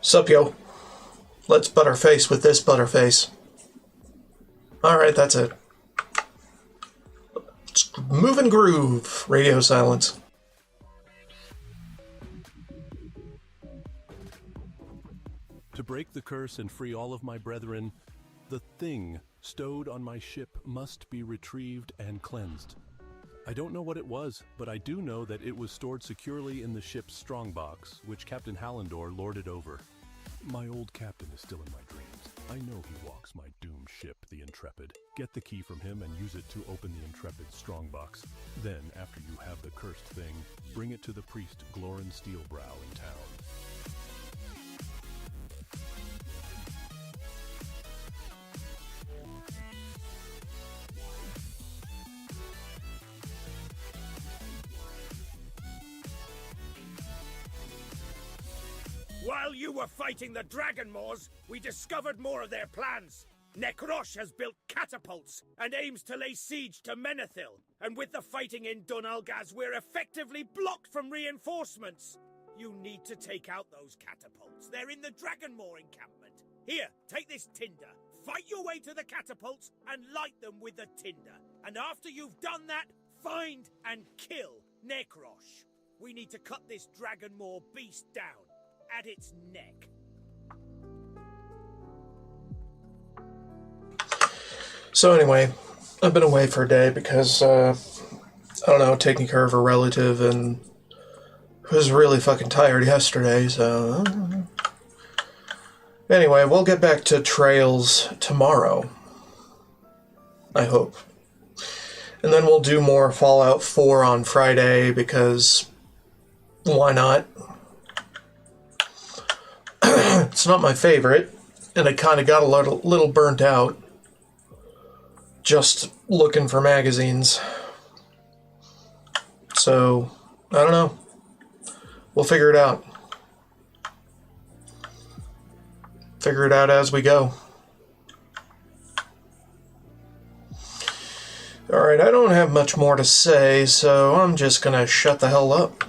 Sup, yo. Let's butterface with this butterface. Alright, that's it. Let's move and groove. Radio silence. To break the curse and free all of my brethren, the thing stowed on my ship must be retrieved and cleansed. I don't know what it was, but I do know that it was stored securely in the ship's strongbox, which Captain Hallandor lorded over. My old captain is still in my dreams. I know he walks my doomed ship, the Intrepid. Get the key from him and use it to open the Intrepid's strongbox. Then, after you have the cursed thing, bring it to the priest Glorin Steelbrow in town. While you were fighting the Dragonmoors, we discovered more of their plans. Nekrosh has built catapults and aims to lay siege to Menethil. And with the fighting in Dunalgaz, we're effectively blocked from reinforcements. You need to take out those catapults. They're in the Dragonmoor encampment. Here, take this tinder. Fight your way to the catapults and light them with the tinder. And after you've done that, find and kill Nekrosh. We need to cut this Dragonmoor beast down at its neck. So anyway, I've been away for a day because, I don't know, taking care of a relative and was really fucking tired yesterday, so... Anyway, we'll get back to Trails tomorrow. I hope. And then we'll do more Fallout 4 on Friday because... why not? It's not my favorite, and I kind of got a little burnt out just looking for magazines. So, I don't know. We'll figure it out. Figure it out as we go. Alright, I don't have much more to say, so I'm just gonna shut the hell up.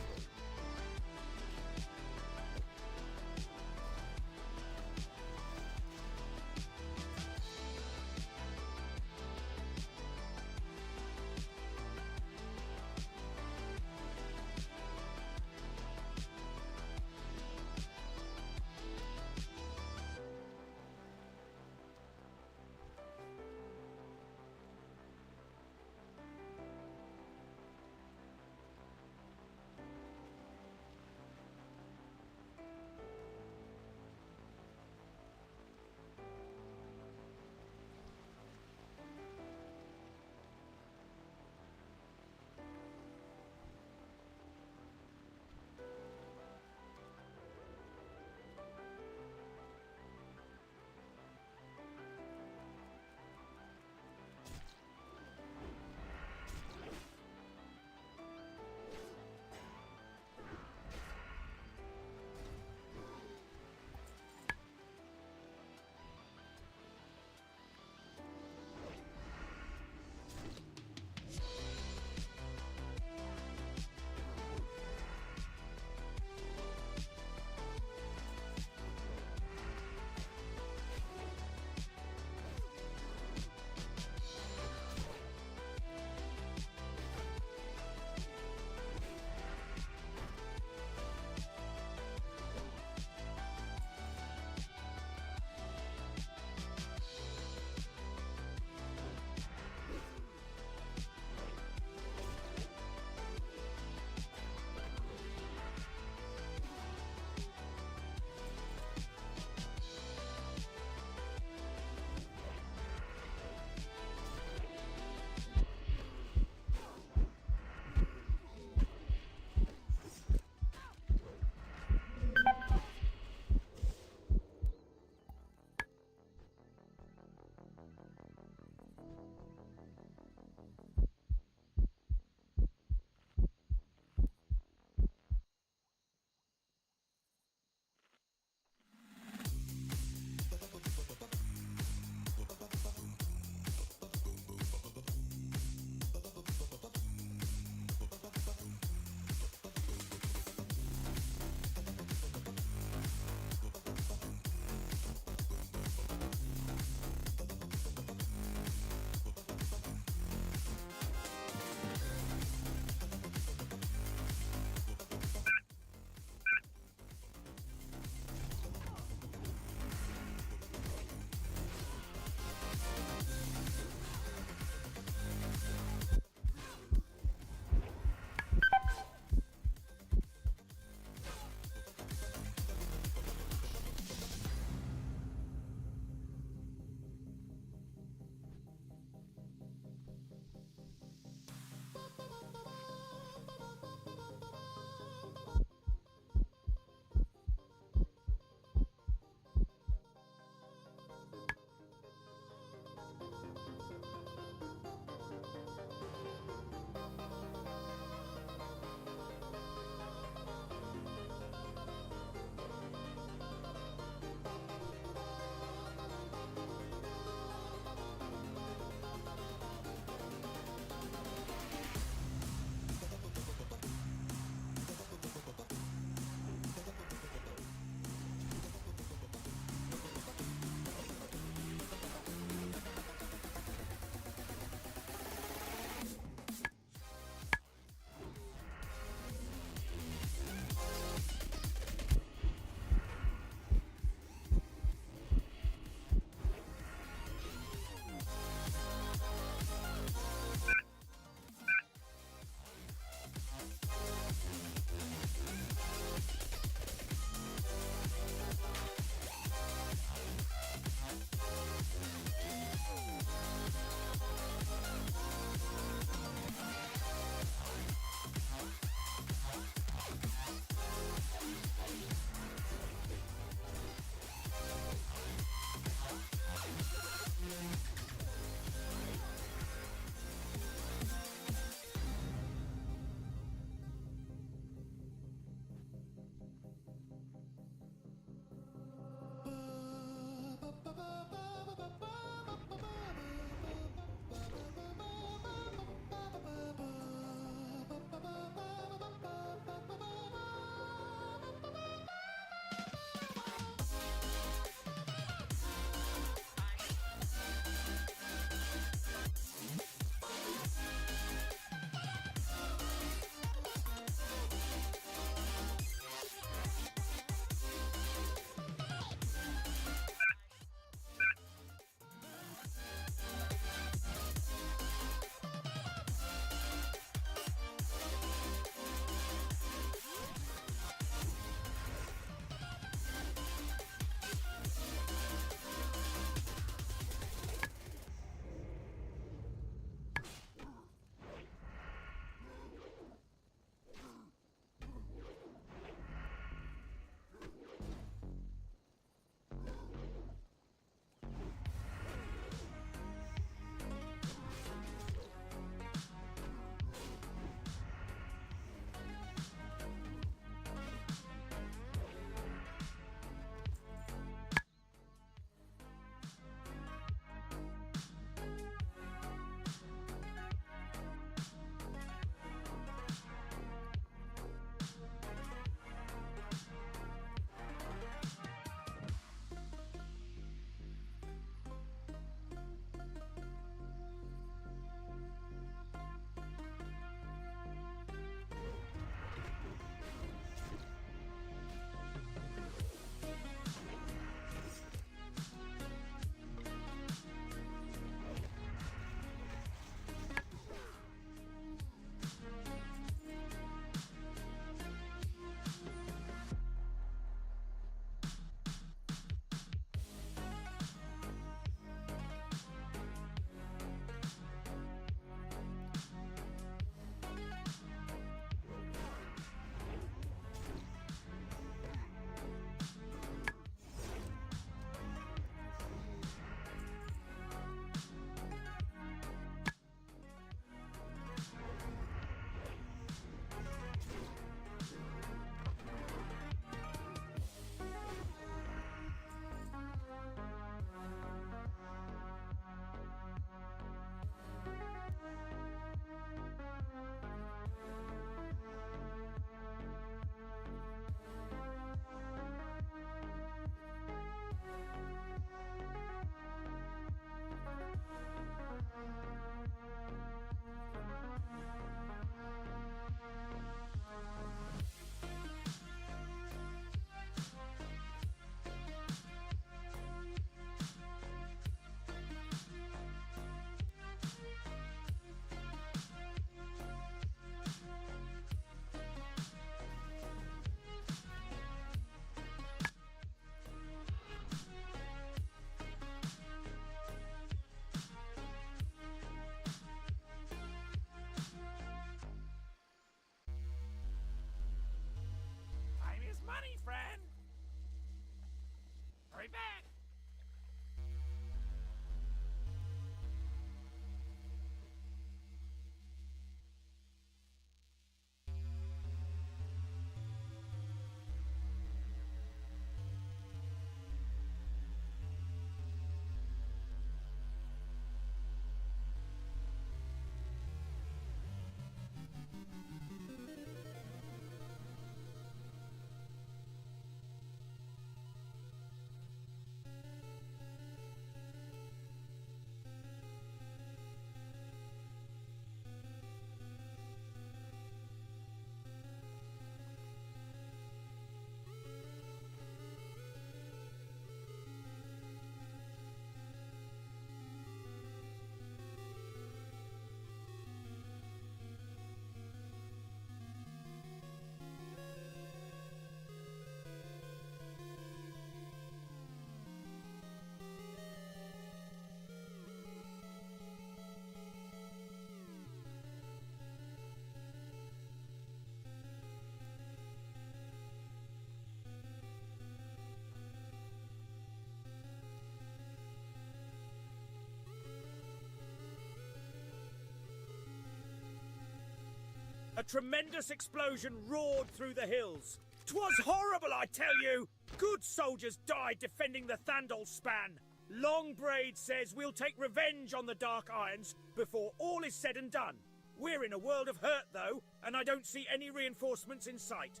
A tremendous explosion roared through the hills. 'Twas horrible, I tell you! Good soldiers died defending the Thandol span. Longbraid says we'll take revenge on the Dark Irons before all is said and done. We're in a world of hurt, though, and I don't see any reinforcements in sight.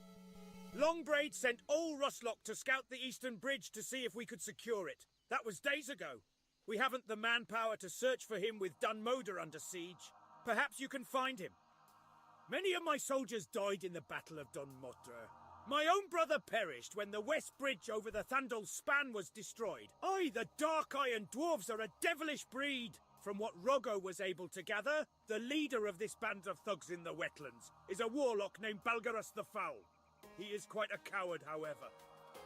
Longbraid sent Ol Ruslock to scout the Eastern Bridge to see if we could secure it. That was days ago. We haven't the manpower to search for him with Dunmoder under siege. Perhaps you can find him. Many of my soldiers died in the Battle of Dunmoder. My own brother perished when the West Bridge over the Thandol span was destroyed. Aye, the Dark Iron Dwarves are a devilish breed. From what Roggo was able to gather, the leader of this band of thugs in the wetlands is a warlock named Balgarus the Foul. He is quite a coward, however.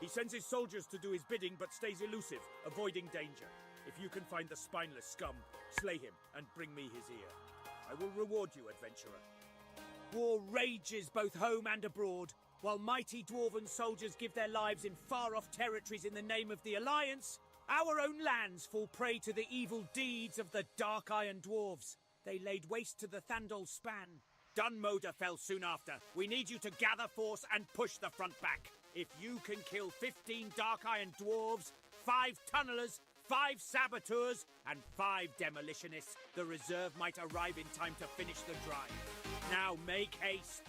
He sends his soldiers to do his bidding but stays elusive, avoiding danger. If you can find the spineless scum, slay him and bring me his ear. I will reward you, adventurer. War rages both home and abroad. While mighty dwarven soldiers give their lives in far-off territories in the name of the Alliance, our own lands fall prey to the evil deeds of the Dark Iron Dwarves. They laid waste to the Thandol span. Dunmoder fell soon after. We need you to gather force and push the front back. If you can kill 15 Dark Iron Dwarves, 5 tunnelers, 5 saboteurs, and 5 demolitionists, the reserve might arrive in time to finish the drive. Now make haste!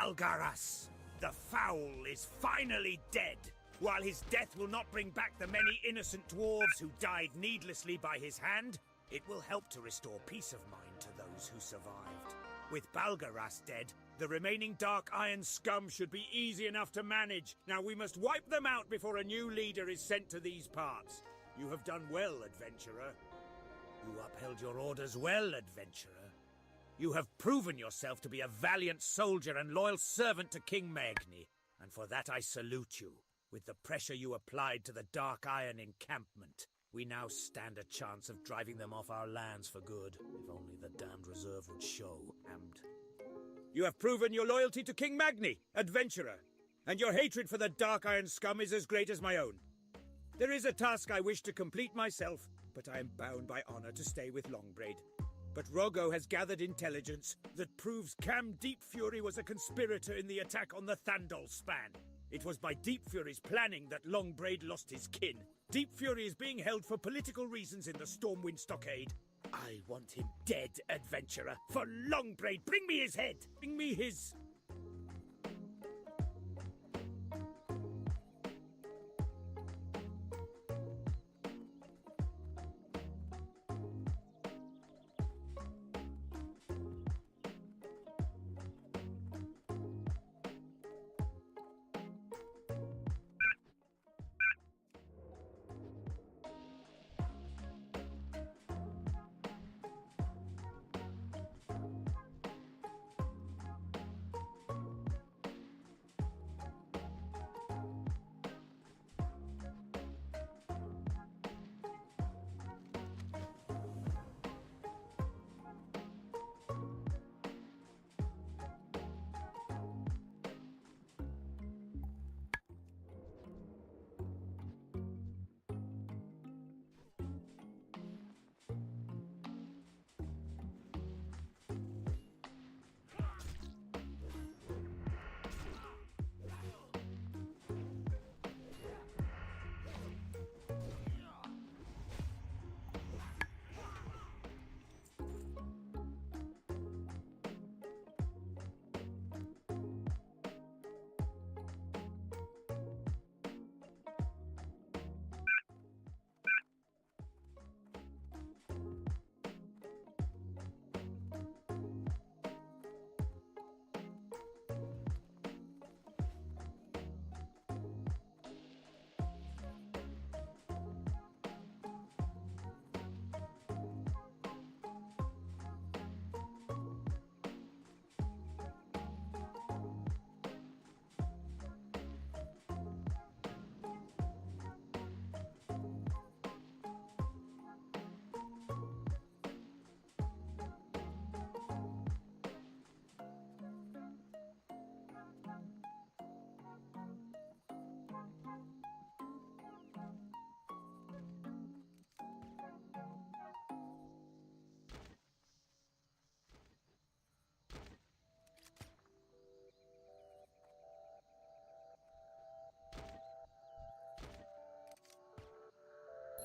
Balgaras, the Foul, is finally dead. While his death will not bring back the many innocent dwarves who died needlessly by his hand, it will help to restore peace of mind to those who survived. With Balgaras dead, the remaining Dark Iron scum should be easy enough to manage. Now we must wipe them out before a new leader is sent to these parts. You have done well, adventurer. You upheld your orders well, adventurer. You have proven yourself to be a valiant soldier and loyal servant to King Magni, and for that I salute you. With the pressure you applied to the Dark Iron encampment, we now stand a chance of driving them off our lands for good, if only the damned reserve would show. You have proven your loyalty to King Magni, adventurer, and your hatred for the Dark Iron scum is as great as my own. There is a task I wish to complete myself, but I am bound by honor to stay with Longbraid. But Rogo has gathered intelligence that proves Cam Deep Fury was a conspirator in the attack on the Thandol span. It was by Deep Fury's planning that Longbraid lost his kin. Deep Fury is being held for political reasons in the Stormwind Stockade. I want him dead, adventurer. For Longbraid, bring me his head! Bring me his...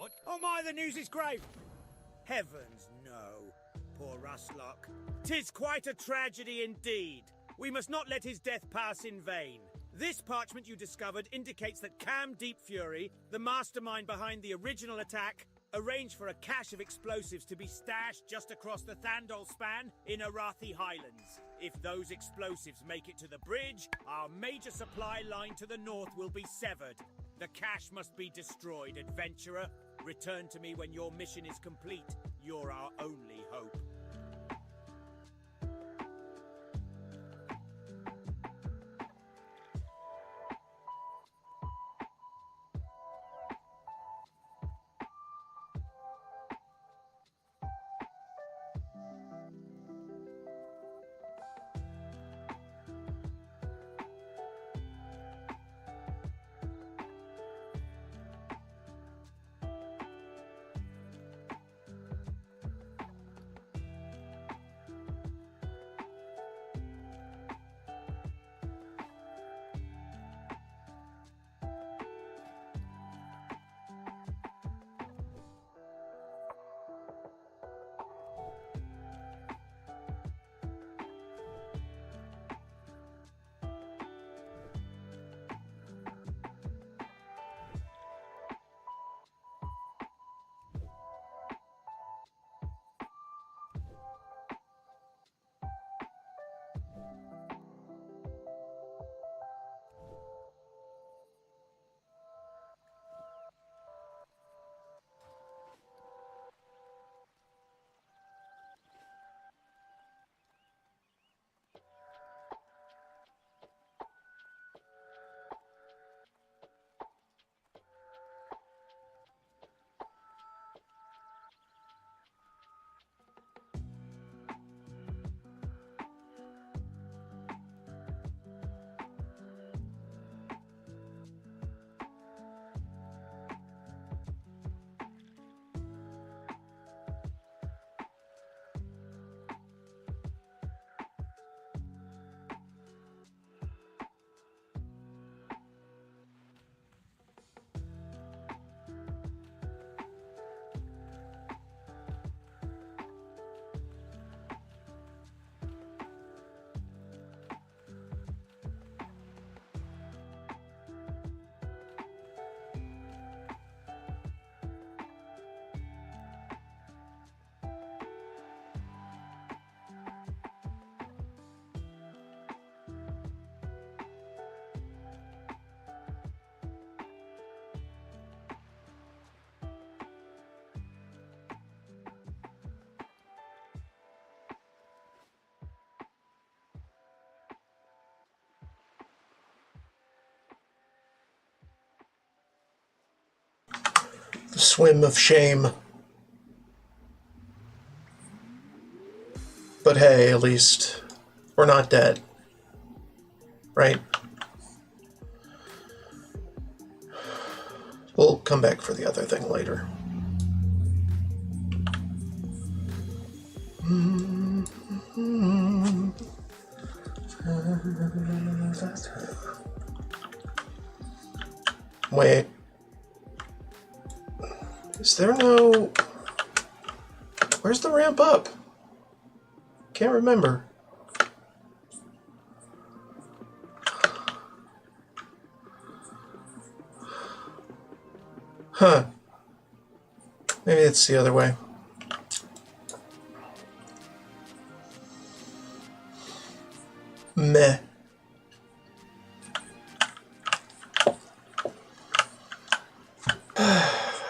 What? Oh my, the news is grave! Heavens, no. Poor Ruslock. 'Tis quite a tragedy indeed. We must not let his death pass in vain. This parchment you discovered indicates that Cam Deep Fury, the mastermind behind the original attack, arranged for a cache of explosives to be stashed just across the Thandol span in Arathi Highlands. If those explosives make it to the bridge, our major supply line to the north will be severed. The cache must be destroyed, adventurer. Return to me when your mission is complete. You're our only hope. The swim of shame. But hey, at least we're not dead. Right? We'll come back for the other thing later. Wait. Is there no... Where's the ramp up? Can't remember. Huh. Maybe it's the other way. Meh.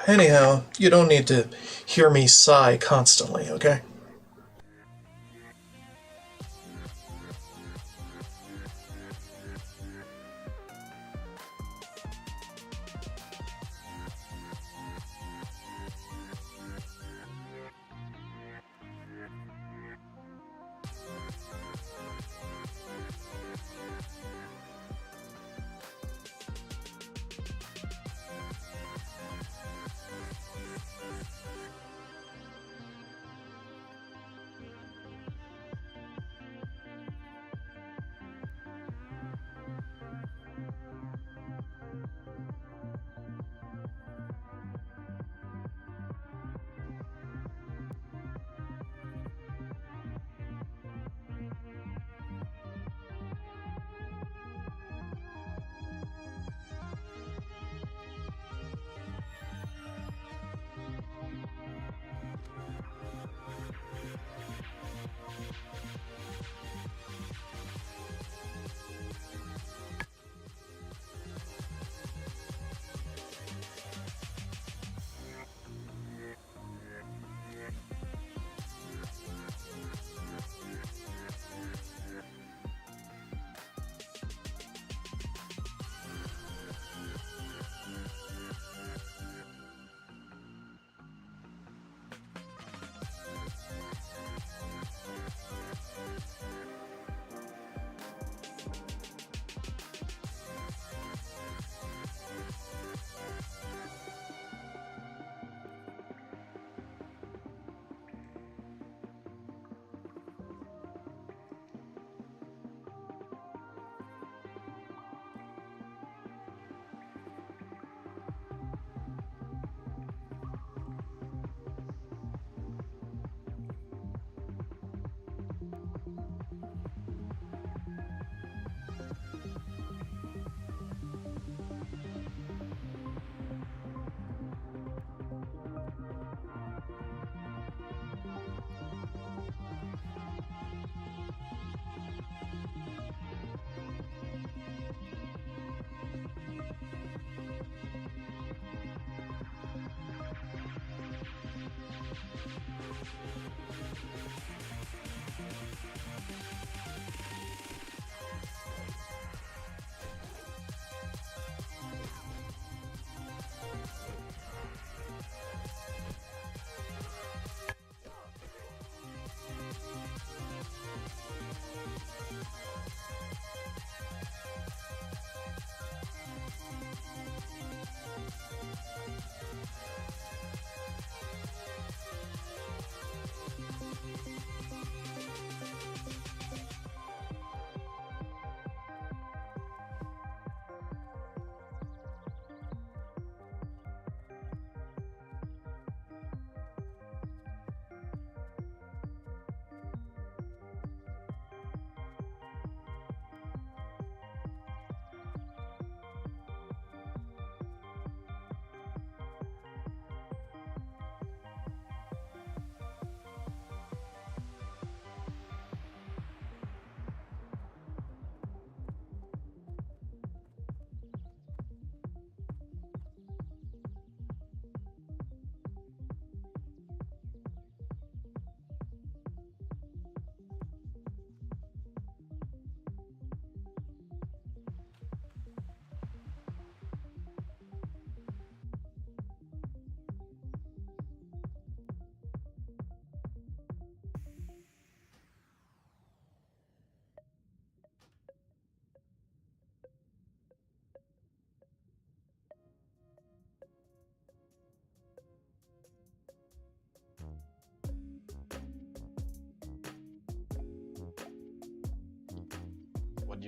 Anyhow, you don't need to hear me sigh constantly, okay?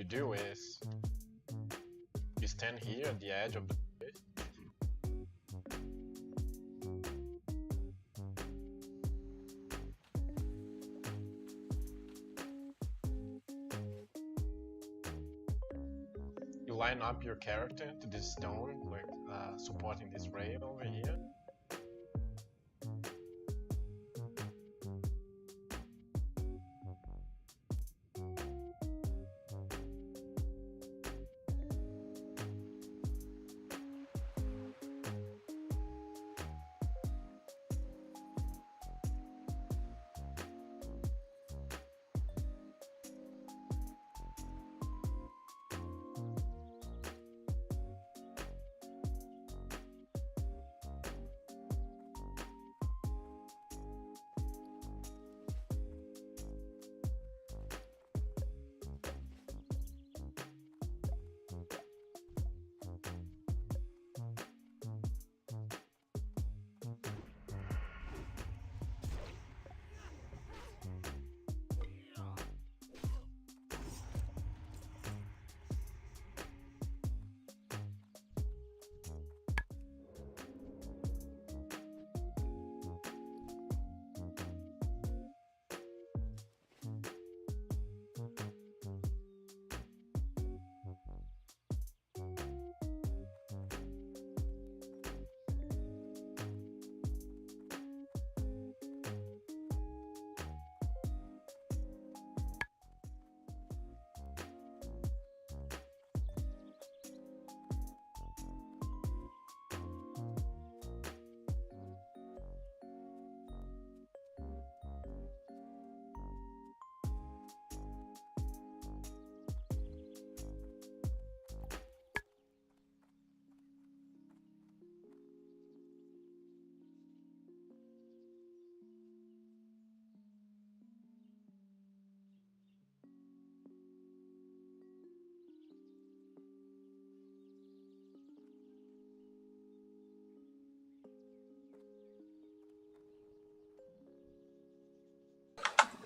you do is you stand here at the edge of the place. You line up your character to this stone, like supporting this rail over here.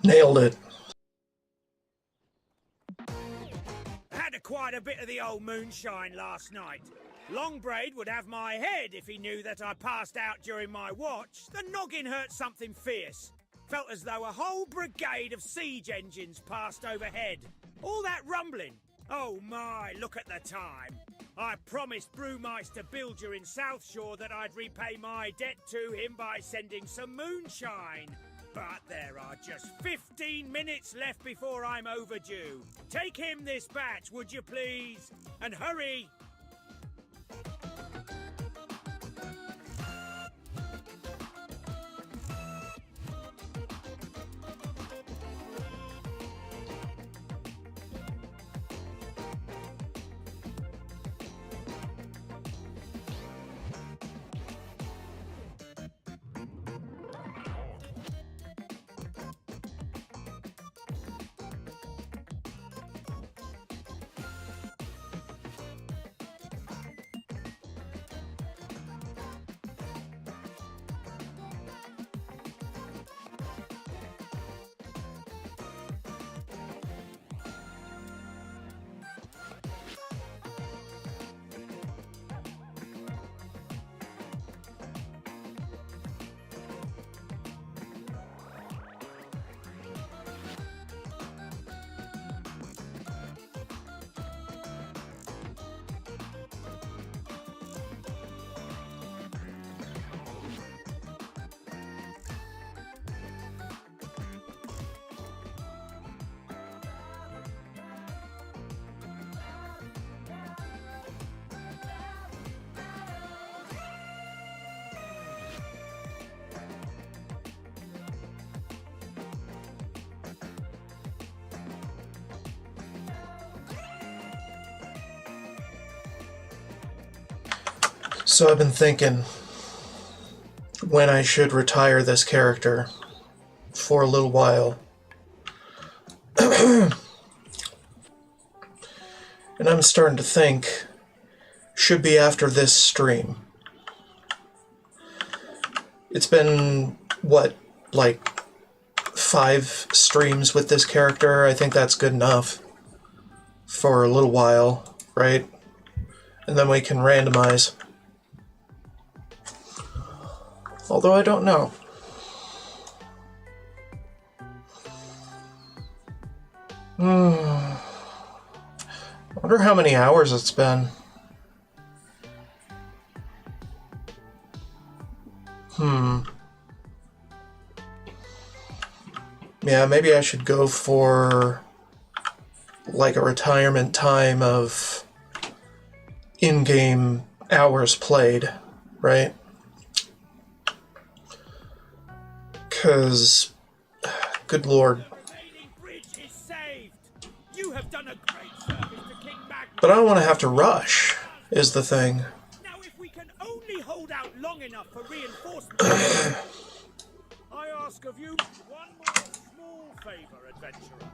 Nailed it. Had quite a bit of the old moonshine last night. Longbraid would have my head if he knew that I passed out during my watch. The noggin hurt something fierce. Felt as though a whole brigade of siege engines passed overhead. All that rumbling. Oh my, look at the time. I promised Brewmeister Bilger in Southshore that I'd repay my debt to him by sending some moonshine. But there are just 15 minutes left before I'm overdue. Take him this batch, would you please? And hurry! So I've been thinking when I should retire this character for a little while. And I'm starting to think should be after this stream. It's been, what, like 5 streams with this character? I think that's good enough. for a little while, right? And then we can randomize. Although I don't know. I wonder how many hours it's been. Yeah, maybe I should go for like a retirement time of in-game hours played, right? Because, good lord. The remaining bridge is saved. You have done a great service to King Mag. But I don't want to have to rush, is the thing. Now, if we can only hold out long enough for reinforcements, I ask of you one more small favor, adventurer.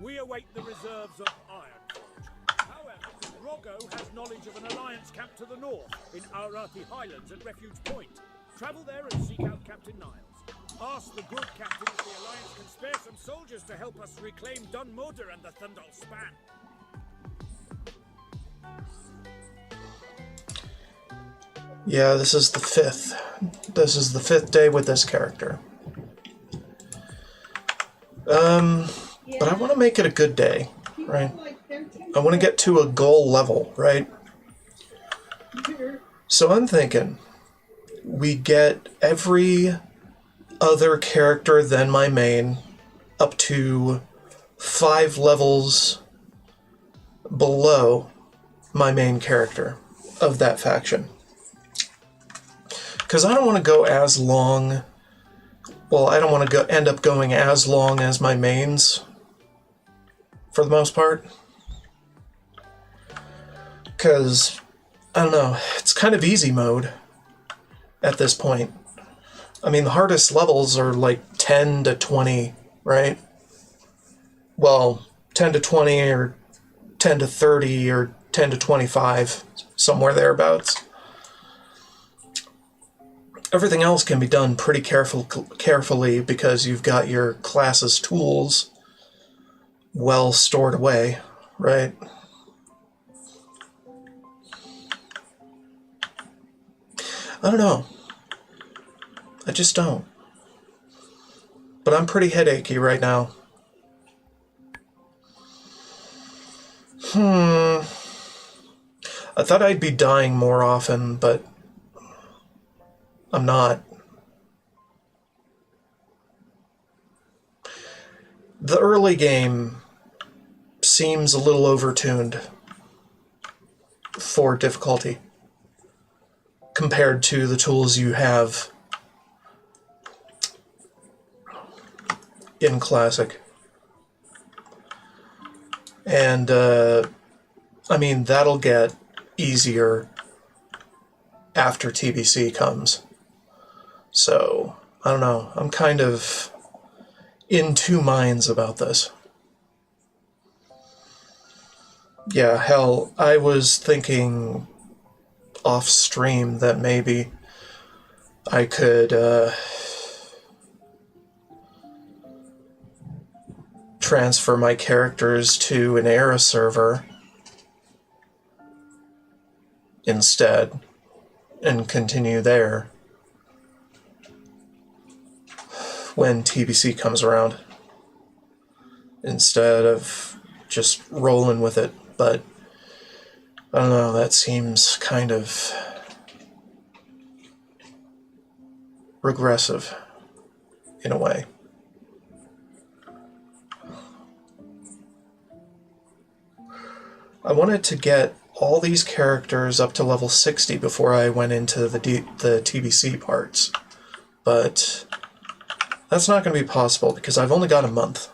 We await the reserves of Ironforge. However, Roggo has knowledge of an alliance camp to the north, in Arathi Highlands at Refuge Point. Travel there and seek out Captain Niles. Ask the good captain if the alliance can spare some soldiers to help us reclaim Dunmoder and the Thundal Span. Yeah, this is the fifth. This is the fifth day with this character. But I want to make it a good day, right? I want to get to a goal level, right? So I'm thinking we get every other character than my main up to 5 levels below my main character of that faction. Because I don't want to go as long. Well, I don't want to end up going as long as my mains, for the most part. Because, I don't know, it's kind of easy mode at this point. I mean, the hardest levels are like 10 to 20, right? Well, 10 to 20 or 10 to 30 or 10 to 25, somewhere thereabouts. Everything else can be done pretty carefully because you've got your class's tools well stored away, right? I don't know. I just don't. But I'm pretty headachy right now. I thought I'd be dying more often, but I'm not. The early game seems a little overtuned for difficulty compared to the tools you have in Classic. And, I mean, that'll get easier after TBC comes. So, I don't know. I'm kind of in two minds about this. Yeah, hell, I was thinking off stream that maybe I could transfer my characters to an era server instead and continue there when TBC comes around instead of just rolling with it. But I don't know, that seems kind of regressive in a way. I wanted to get all these characters up to level 60 before I went into the TBC parts, but that's not going to be possible because I've only got a month.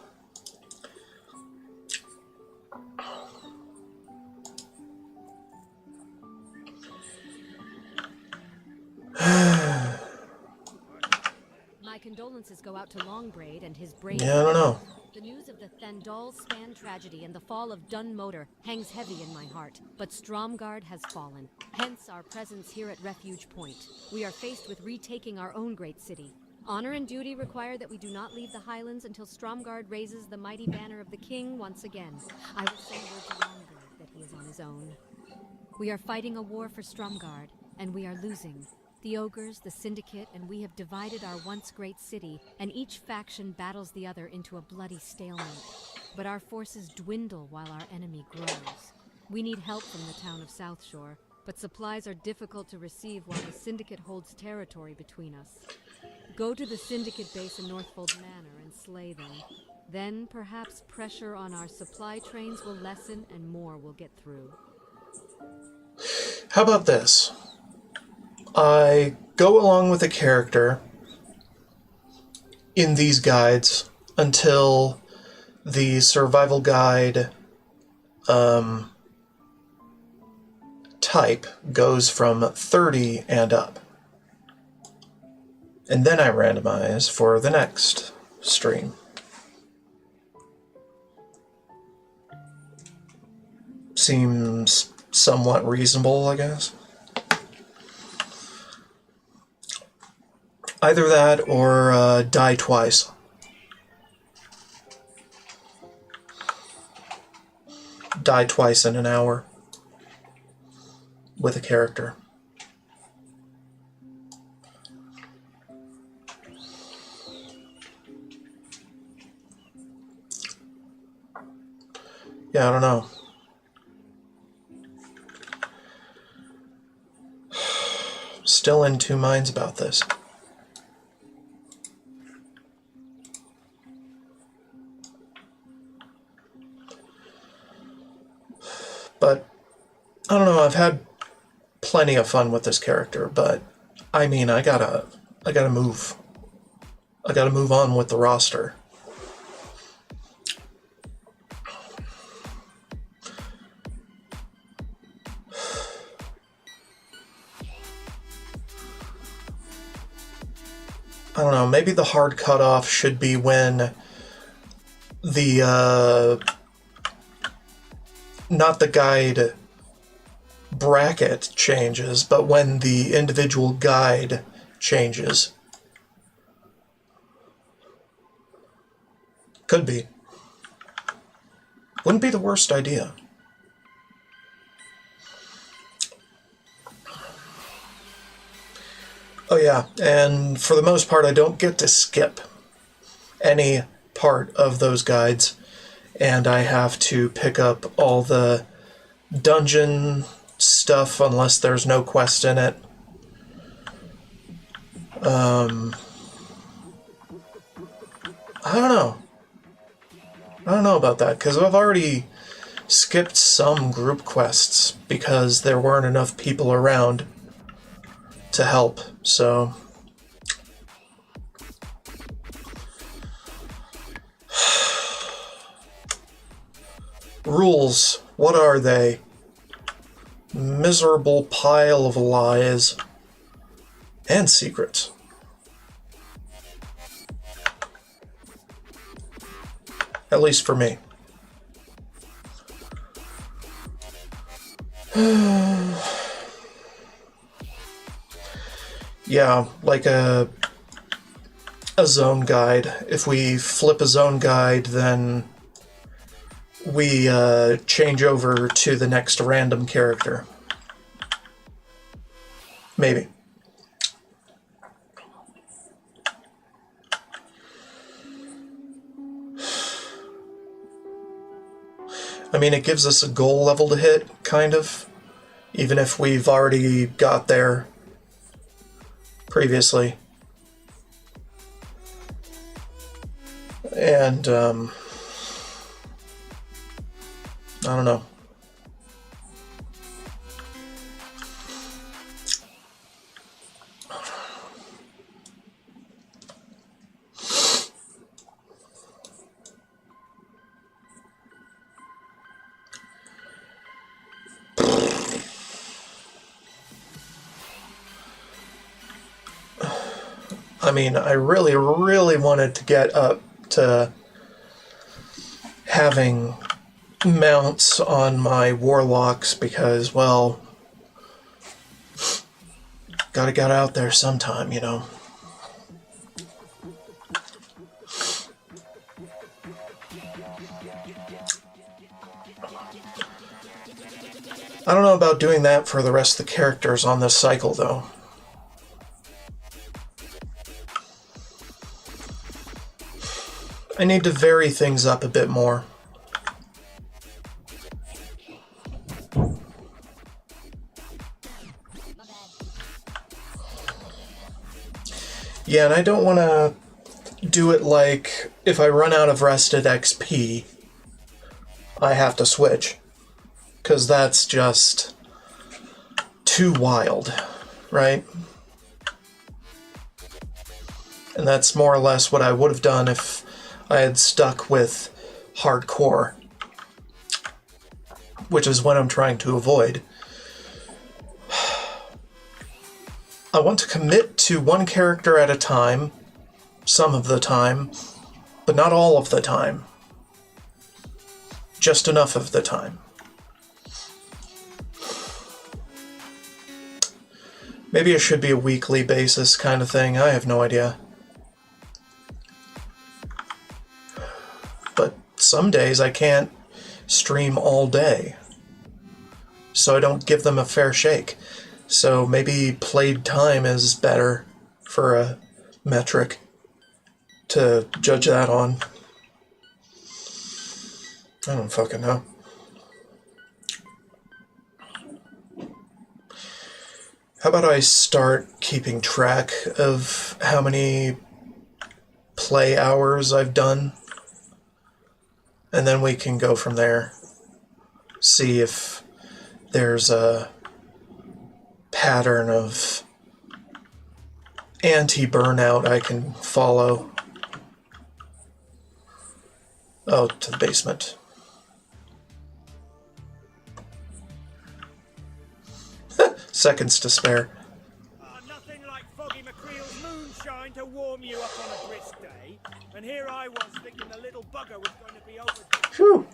My condolences go out to Longbraid and his brave. Yeah, I don't know. The news of the Thundal Span tragedy and the fall of Dunmoder hangs heavy in my heart, but Stromgard has fallen. Hence our presence here at Refuge Point. We are faced with retaking our own great city. Honor and duty require that we do not leave the Highlands until Stromgard raises the mighty banner of the king once again. I will send word to Longberg that he is on his own. We are fighting a war for Stromgard, and we are losing. The ogres, the syndicate, and we have divided our once great city, and each faction battles the other into a bloody stalemate. But our forces dwindle while our enemy grows. We need help from the town of Southshore, but supplies are difficult to receive while the syndicate holds territory between us. Go to the syndicate base in Northfold Manor and slay them. Then perhaps pressure on our supply trains will lessen and more will get through. How about this? I go along with a character in these guides until the survival guide type goes from 30 and up. And then I randomize for the next stream. Seems somewhat reasonable, I guess. Either that or die twice. Die twice in an hour with a character. Yeah, I don't know. Still in two minds about this. But I don't know, I've had plenty of fun with this character, but I mean, I gotta move. I gotta move on with the roster. I don't know, maybe the hard cutoff should be when the, not the guide bracket changes, but when the individual guide changes. Could be. Wouldn't be the worst idea. Oh yeah, and for the most part I don't get to skip any part of those guides, and I have to pick up all the dungeon stuff unless there's no quest in it. I don't know. I don't know about that, because I've already skipped some group quests because there weren't enough people around to help, so... Rules, what are they? Miserable pile of lies and secrets. At least for me. Yeah, like a zone guide. If we flip a zone guide, then we change over to the next random character. Maybe. I mean, it gives us a goal level to hit, kind of, even if we've already got there previously. And, I don't know. I mean, I really, really wanted to get up to having mounts on my warlocks because, well, gotta get out there sometime, you know. I don't know about doing that for the rest of the characters on this cycle, though. I need to vary things up a bit more. Yeah, and I don't want to do it like if I run out of rested XP, I have to switch. Because that's just too wild, right? And that's more or less what I would have done if I had stuck with hardcore, which is what I'm trying to avoid. I want to commit to one character at a time, some of the time, but not all of the time. Just enough of the time. Maybe it should be a weekly basis kind of thing, I have no idea. But some days I can't stream all day, so I don't give them a fair shake. So maybe played time is better for a metric to judge that on. I don't fucking know. How about I start keeping track of how many play hours I've done, and then we can go from there. See if there's a pattern of anti-burnout I can follow. Oh, to the basement. Seconds to spare. Nothing like Foggy McCreel's moonshine to warm you up on a brisk day. And here I was thinking the little bugger was going to be over. Phew.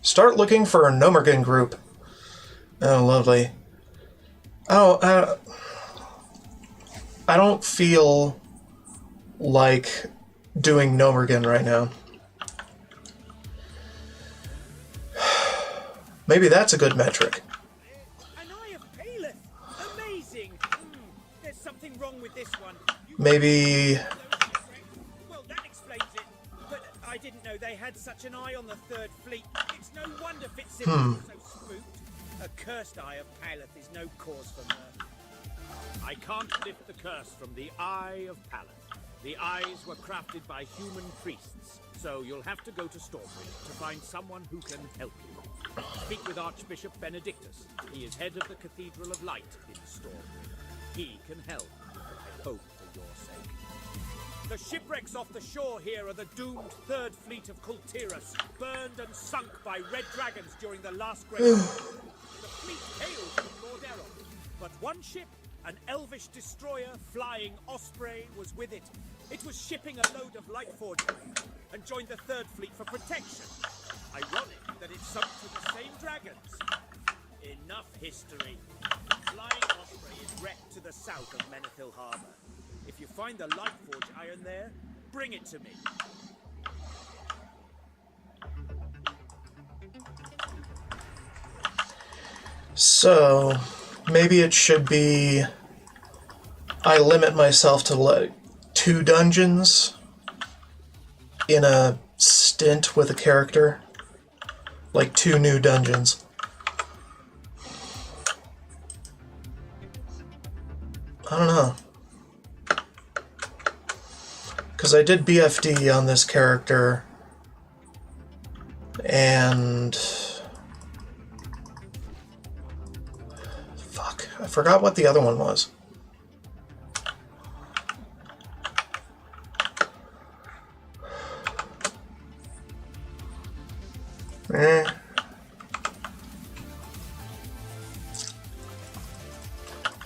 Start looking for a Nomergan group. Oh, lovely. Oh, I don't feel like doing Nomergan right now. Maybe that's a good metric. An eye of Paleth. Amazing. There's something wrong with this one. Maybe... Well, that explains it. But I didn't know they had such an eye on the Third Fleet. It's no wonder Fitzsimmons was so spooked. A cursed eye of Paleth is no cause for mirth. I can't lift the curse from the Eye of Paleth. The eyes were crafted by human priests, so you'll have to go to Stormbridge to find someone who can help you. Speak with Archbishop Benedictus. He is head of the Cathedral of Light in Stormbridge. He can help. I hope for your sake. The shipwrecks off the shore here are the doomed Third Fleet of Kultiras, burned and sunk by red dragons during the last Great War. The fleet hailed from Lord Errol, but one ship, an elvish destroyer flying Osprey, was with it. It was shipping a load of Lightforged and joined the Third Fleet for protection. Ironic that it sunk to the same dragons. Enough history. Flying Osprey is wrecked to the south of Menethil Harbor. If you find the Lightforged iron there, bring it to me. So, maybe it should be... I limit myself to like 2 dungeons in a stint with a character. Like 2 new dungeons. I don't know. Because I did BFD on this character, and... Fuck, I forgot what the other one was.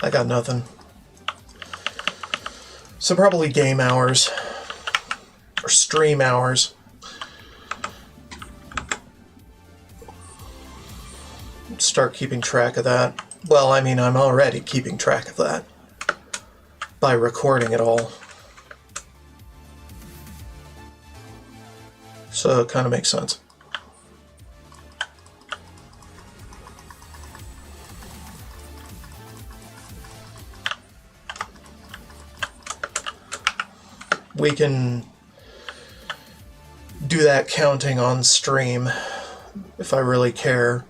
I got nothing. So probably game hours. Or stream hours. Start keeping track of that. Well, I mean, I'm already keeping track of that. By recording it all. So it kind of makes sense. we can do that counting on stream if I really care.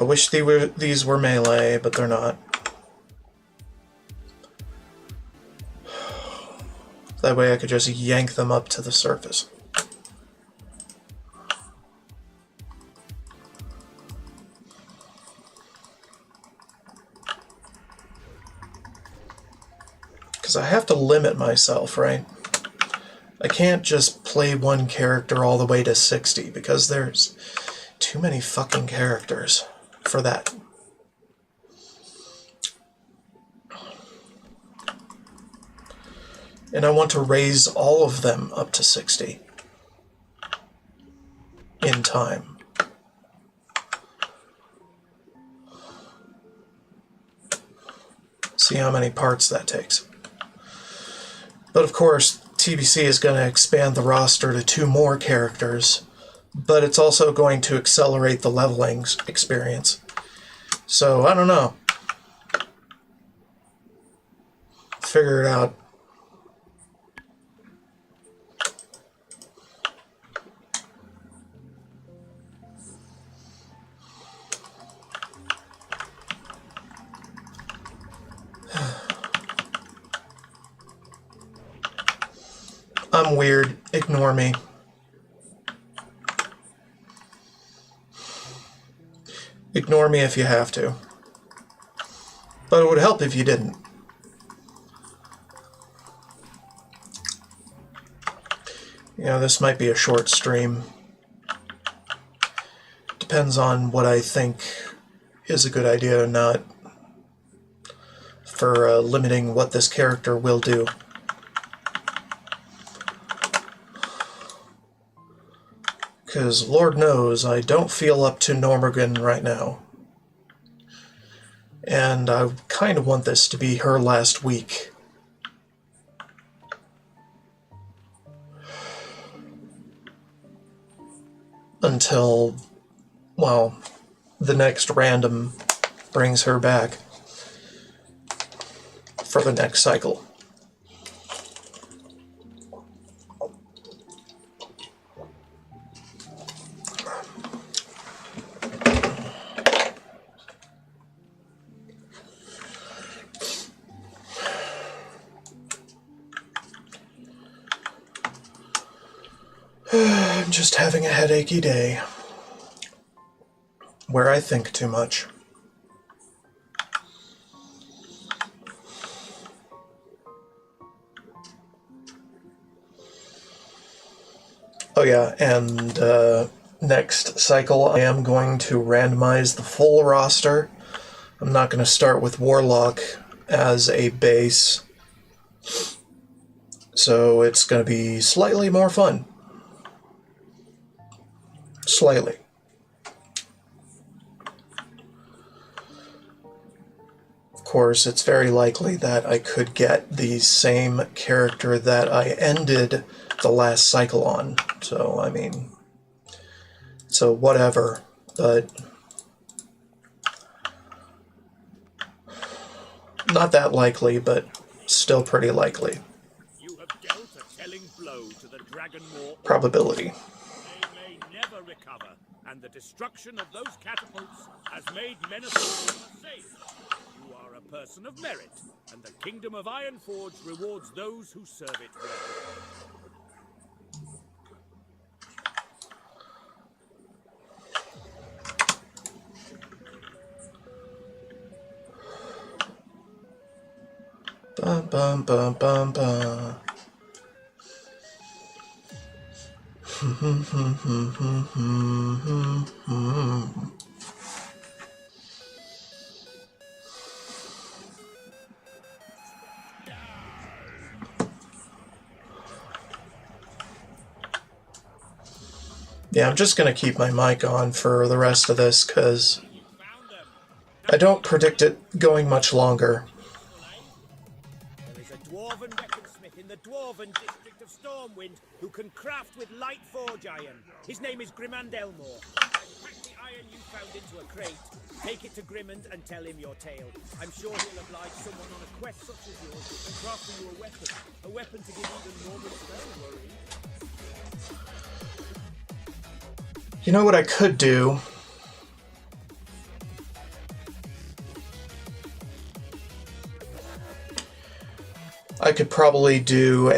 I wish these were melee, but they're not. That way I could just yank them up to the surface. Because I have to limit myself, right? I can't just play one character all the way to 60 because there's too many fucking characters for that. And I want to raise all of them up to 60 in time. See how many parts that takes. But of course, TBC is going to expand the roster to 2 more characters, but it's also going to accelerate the leveling experience. So, I don't know. Figure it out. I'm weird. Ignore me. Ignore me if you have to. But it would help if you didn't. You know, this might be a short stream. Depends on what I think is a good idea or not for limiting what this character will do. Because Lord knows I don't feel up to Normergan right now. And I kind of want this to be her last week. Until, well, the next random brings her back for the next cycle. I'm just having a headachy day where I think too much. Oh yeah, and next cycle I am going to randomize the full roster. I'm not going to start with Warlock as a base, so it's going to be slightly more fun. Slightly. Of course, it's very likely that I could get the same character that I ended the last cycle on. So, I mean, so whatever, but not that likely, but still pretty likely. You have dealt a telling blow to the Dragon Maw. Probability. They may never recover, and the destruction of those catapults has made Menethil safe. You are a person of merit, and the Kingdom of Ironforge rewards those who serve it well. Bum bum bum bum bum. Yeah, I'm just going to keep my mic on for the rest of this, because I don't predict it going much longer. There is a dwarven weaponsmith in the dwarven district of Stormwind who can craft with light forge iron. His name is Grimand Elmore. Crack the iron you found into a crate. Take it to Grimmond and tell him your tale. I'm sure he'll oblige someone on a quest such as yours and craft for you a weapon. A weapon to give even more spell worry. You know what I could do? I could probably do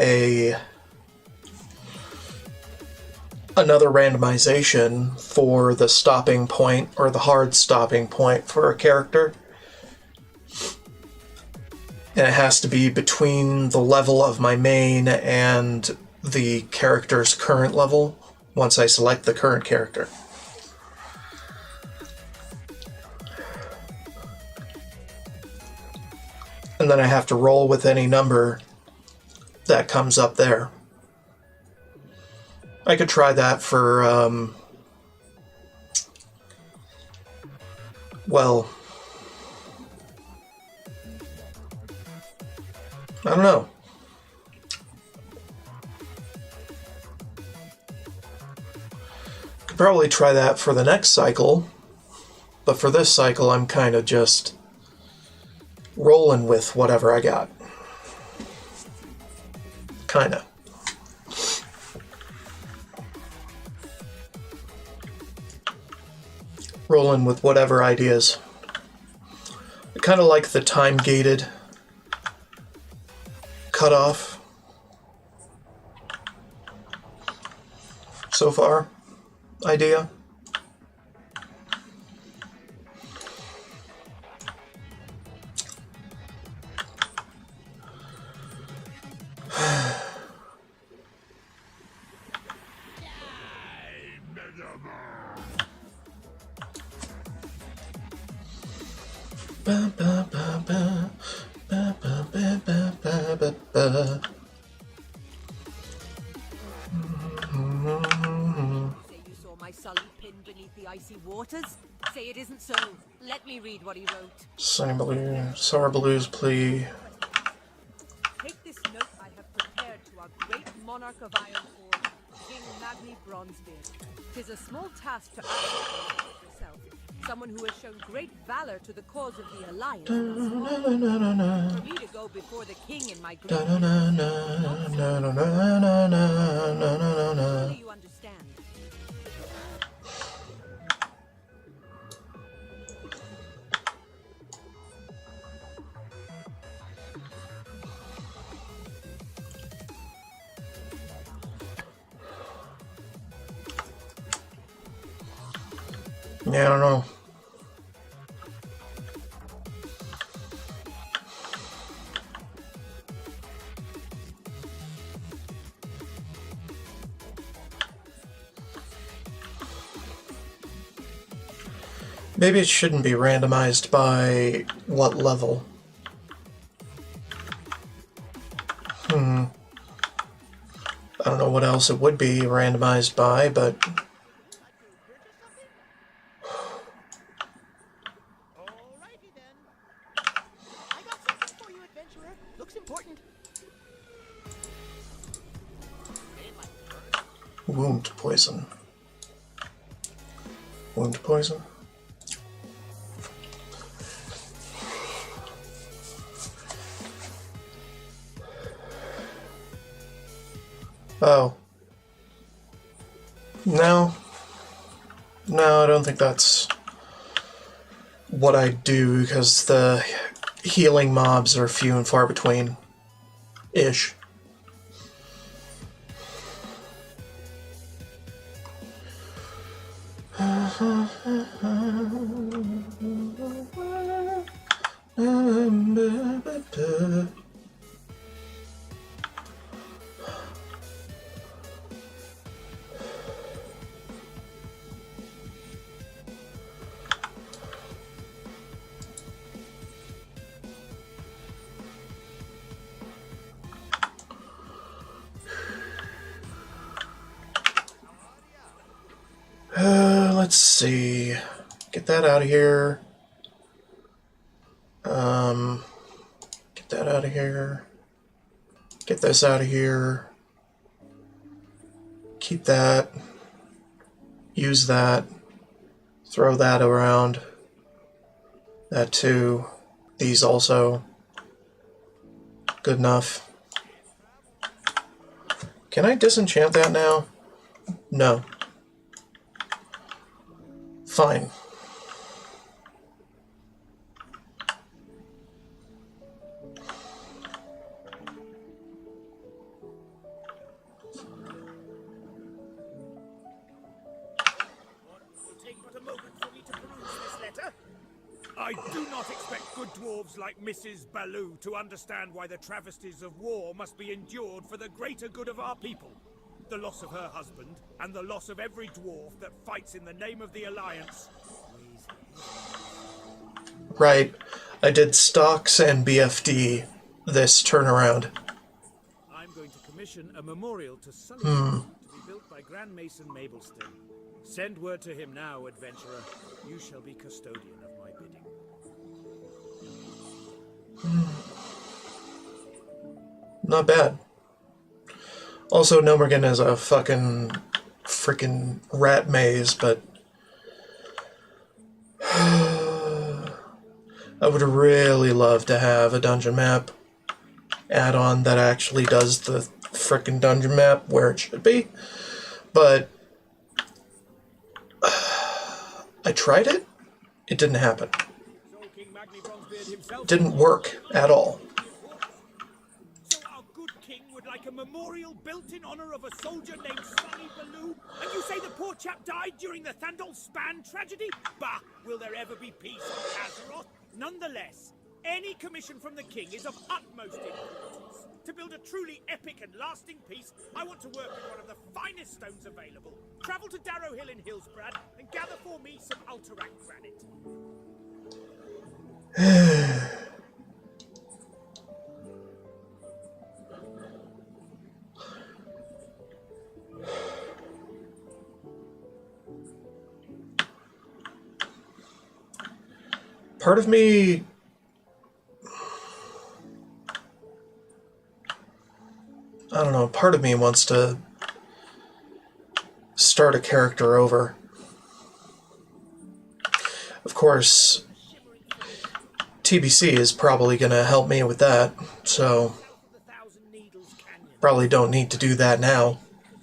another randomization for the stopping point, or the hard stopping point for a character. And it has to be between the level of my main and the character's current level, once I select the current character. And then I have to roll with any number that comes up there. I could try that for, well, I don't know. Could probably try that for the next cycle, but for this cycle I'm kind of just rolling with whatever I got. Kinda. Rolling with whatever ideas. I kind of like the time-gated cutoff so far idea. Say it isn't so. Let me read what he wrote. Sarbaloo's plea. Take this note I have prepared to our great monarch of Ironforge, King Magni Bronzebeard. 'Tis a small task to ask yourself, someone who has shown great valor to the cause of the Alliance. For me to go before the king in my great you understand. Yeah, I don't know. Maybe it shouldn't be randomized by what level. I don't know what else it would be randomized by, but wound poison. Wound poison? Oh. No. No, I don't think that's what I do, because the healing mobs are few and far between. Ish. Let's see. Get that out of here. Get that out of here. Get this out of here. Keep that. Use that. Throw that around. That too. These also. Good enough. Can I disenchant that now? No. Fine. I do not expect good dwarves like Mrs. Baloo to understand why the travesties of war must be endured for the greater good of our people. The loss of her husband, and the loss of every dwarf that fights in the name of the Alliance. Right. I did stocks and BFD this turnaround. I'm going to commission a memorial to Sullivan to be built by Grand Mason Mableston. Send word to him now, adventurer. You shall be custodian of my bidding. Not bad. Also, Nomergan is a freaking rat maze, but I would really love to have a dungeon map add-on that actually does the frickin' dungeon map where it should be, but I tried it. It didn't happen. It didn't work at all. So our good king would like a memorial built in honor of a soldier named Sonny Baloo? And you say the poor chap died during the Thandol Span tragedy? Bah! Will there ever be peace on Azeroth? Nonetheless, any commission from the king is of utmost importance. To build a truly epic and lasting peace, I want to work with one of the finest stones available. Travel to Darrow Hill in Hillsbrad and gather for me some Alterac granite. Part of me... I don't know, part of me wants to start a character over. Of course, TBC is probably going to help me with that, so probably don't need to do that now.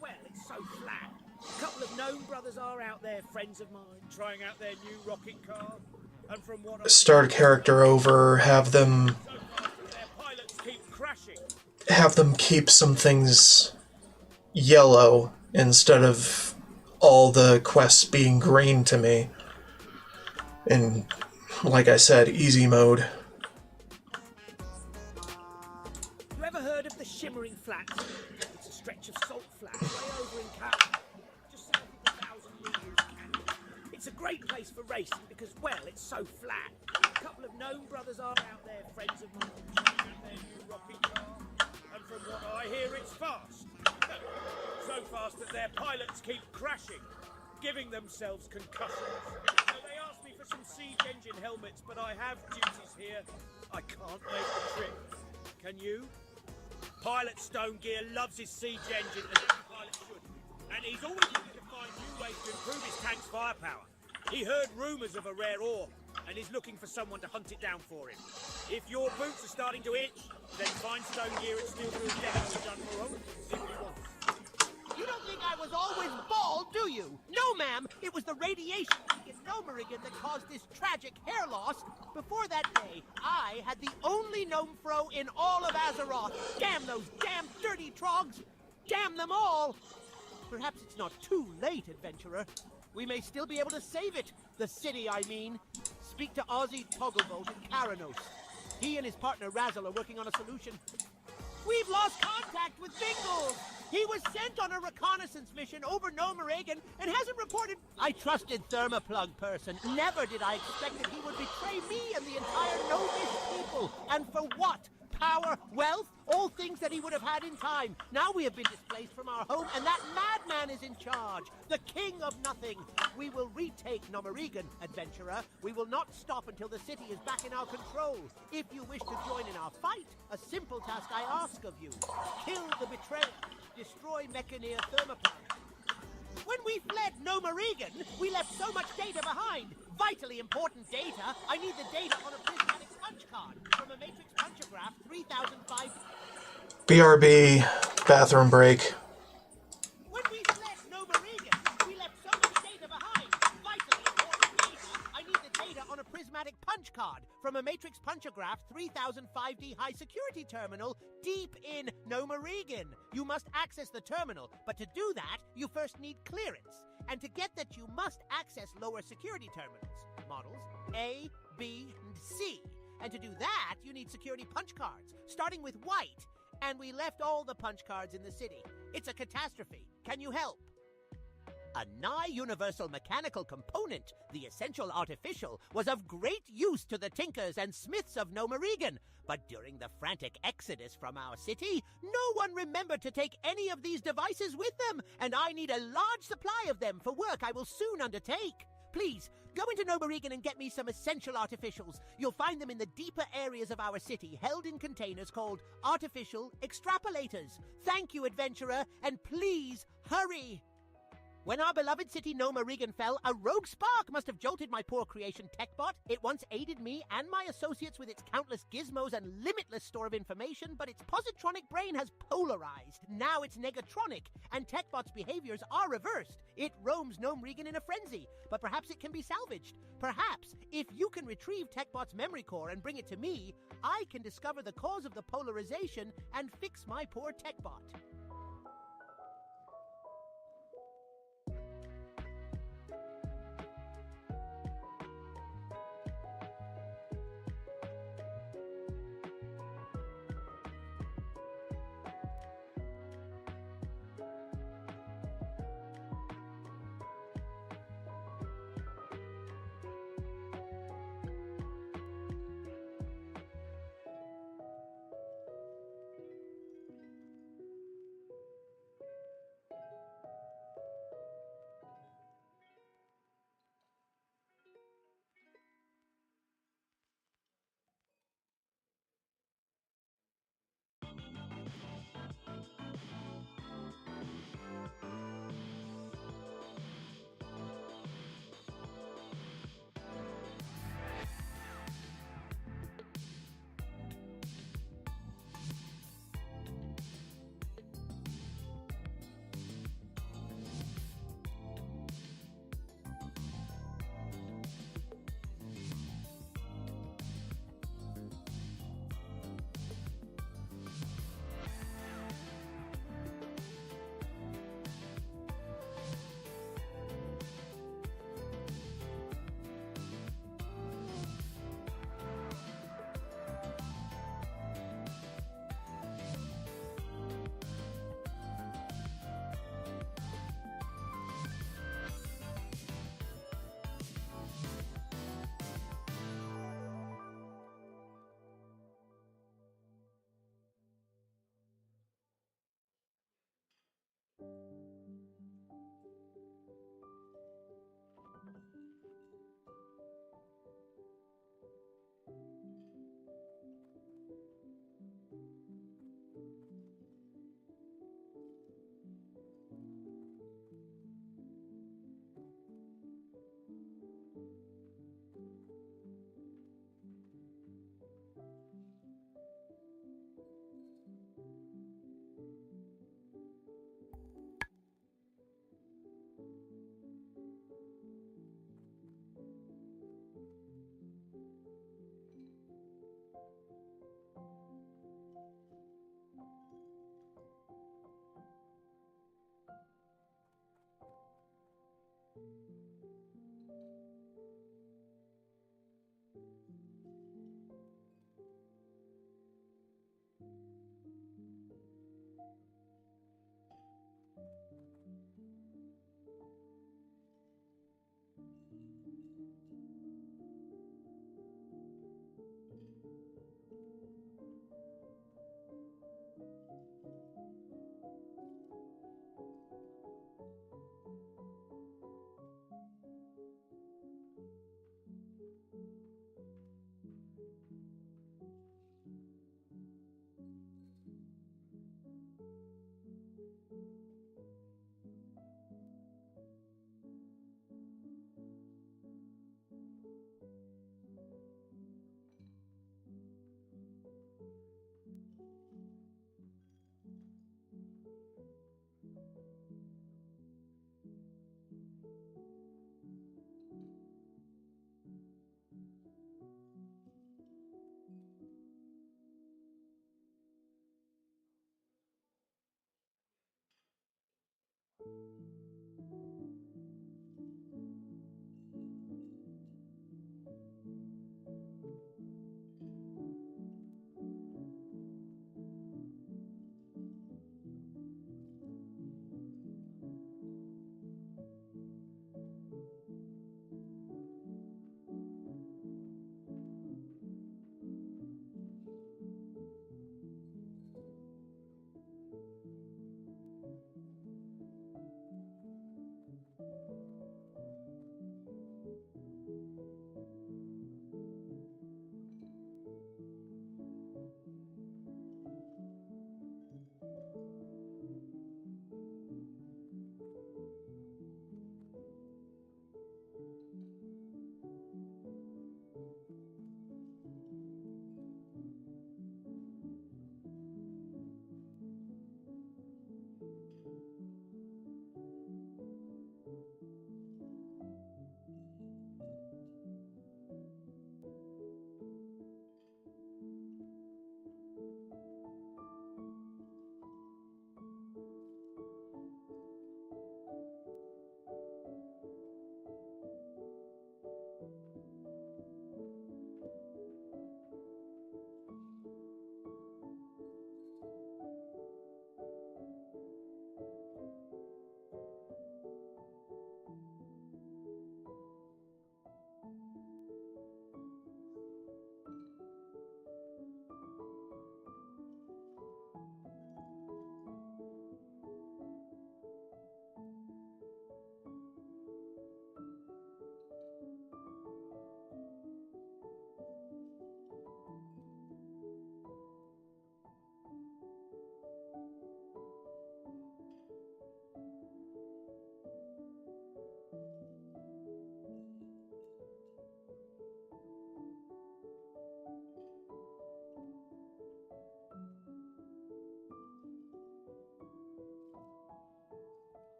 Well, it's so flat. A couple of gnome brothers are out there, friends of mine, trying out their new rocket car. And from what Start a character over, have them keep some things yellow instead of all the quests being green to me. And like I said, easy mode. You ever heard of the Shimmering Flats? It's a stretch of salt flats way over in Canada, just south of the 1,000 Meters Canyon. It's a great place for racing because, well, it's so flat. A couple of gnome brothers are out there, friends of mine, trying out their new rocket car. And from what I hear, it's fast. So fast that their pilots keep crashing, giving themselves concussions. So they asked me for some siege engine helmets, but I have duties here. I can't make the trip. Can you? Pilot Stone Gear loves his siege engine, as every pilot should. And he's always looking to find new ways to improve his tank's firepower. He heard rumours of a rare ore, and is looking for someone to hunt it down for him. If your boots are starting to itch, then find Stone Gear at Steelbrew's Depot done for home. See what he wants. You don't think I was always bald, do you? No, ma'am. It was the radiation leak in Nomerigan that caused this tragic hair loss. Before that day, I had the only gnome fro in all of Azeroth. Damn those damn dirty trogs! Damn them all! Perhaps it's not too late, adventurer. We may still be able to save it. The city, I mean. Speak to Ozzy Togglebolt in Karanos. He and his partner Razzle are working on a solution. We've lost contact with Bingles! He was sent on a reconnaissance mission over Nomeragan and hasn't reported. I trusted Thermoplug person. Never did I expect that he would betray me and the entire Gnomish people. And for what? Power, wealth, all things that he would have had in time. Now we have been displaced from our home, and that madman is in charge. The king of nothing. We will retake Nomerigan, adventurer. We will not stop until the city is back in our control. If you wish to join in our fight, a simple task I ask of you. Kill the betrayer. Destroy Mechaneer Thermoplan. When we fled Nomeregan, we left so much data behind. Vitally important data. I need the data on a prismatic punch card from a matrix punchograph 3005. BRB, bathroom break. When we fled Nomeregan, we left so much data behind. Vitally important data. I need the data on a prismatic punch card from a matrix punchograph 3005D high security terminal deep in Nomeregan. You must access the terminal, but to do that, you first need clearance. And to get that, you must access lower security terminals. Models A, B, and C. And to do that, you need security punch cards, starting with white. And we left all the punch cards in the city. It's a catastrophe. Can you help? A nigh-universal mechanical component, the essential artificial, was of great use to the tinkers and smiths of Nomeregan. But during the frantic exodus from our city, no one remembered to take any of these devices with them, and I need a large supply of them for work I will soon undertake. Please, go into Nomeregan and get me some essential artificials. You'll find them in the deeper areas of our city, held in containers called artificial extrapolators. Thank you, adventurer, and please hurry. When our beloved city Nomeregan fell, a rogue spark must have jolted my poor creation TechBot. It once aided me and my associates with its countless gizmos and limitless store of information, but its positronic brain has polarized. Now it's negatronic, and TechBot's behaviors are reversed. It roams Nomeregan in a frenzy, but perhaps it can be salvaged. Perhaps, if you can retrieve TechBot's memory core and bring it to me, I can discover the cause of the polarization and fix my poor TechBot.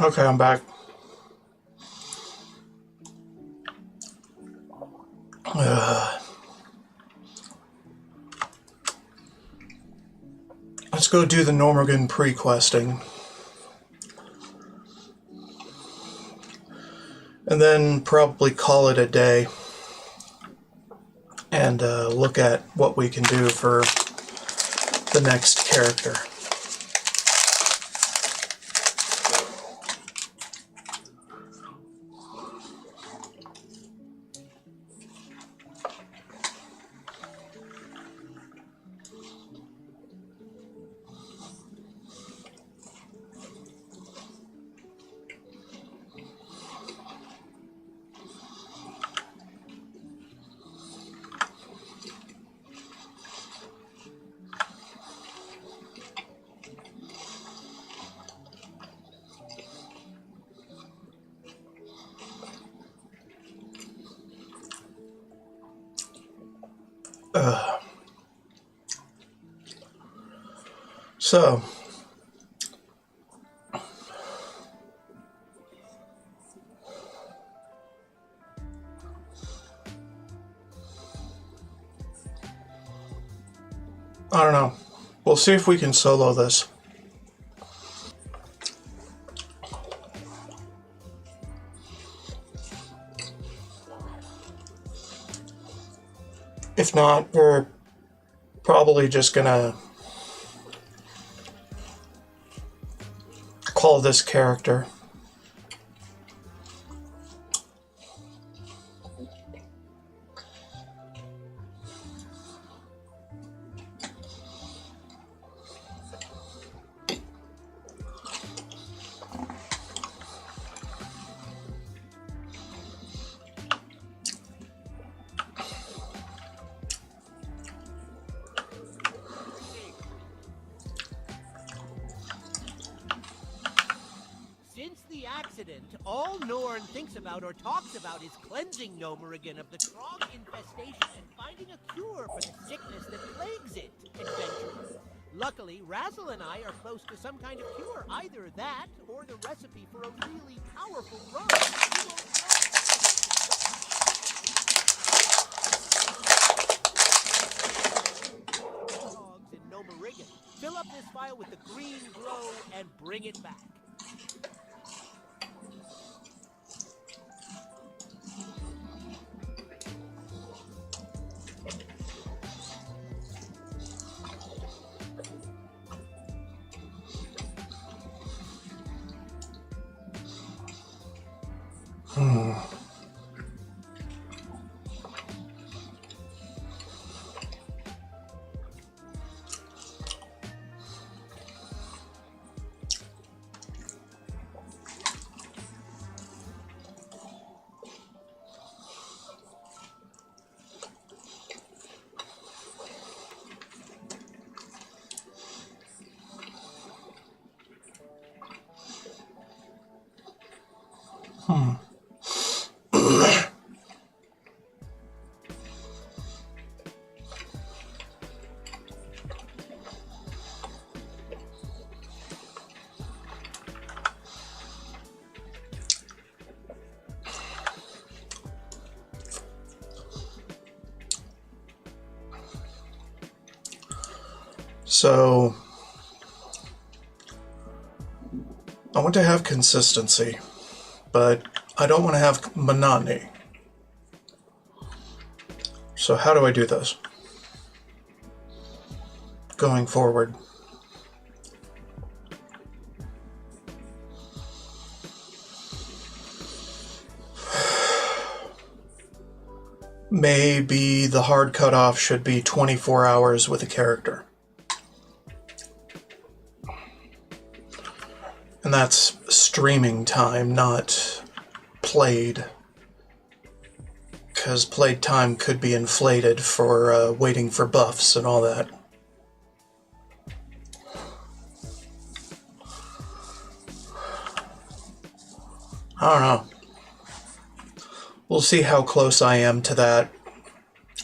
Okay, I'm back. Let's go do the Normagan pre-questing. And then probably call it a day. And look at what we can do for the next character. So, I don't know. We'll see if we can solo this. If not, we're probably just gonna call this character. Since accident. All Norn thinks about or talks about is cleansing Gnomerigan of the Trog infestation and finding a cure for the sickness that plagues it, adventurer. Luckily, Razzle and I are close to some kind of cure. Either that, or the recipe for a really powerful rum. You won't know. Dogs in Gnomerigan. Fill up this file with the green glow and bring it back. So, I want to have consistency, but I don't want to have monotony. So how do I do this going forward? Maybe the hard cutoff should be 24 hours with a character. And that's streaming time, not played. Because played time could be inflated for waiting for buffs and all that. I don't know. We'll see how close I am to that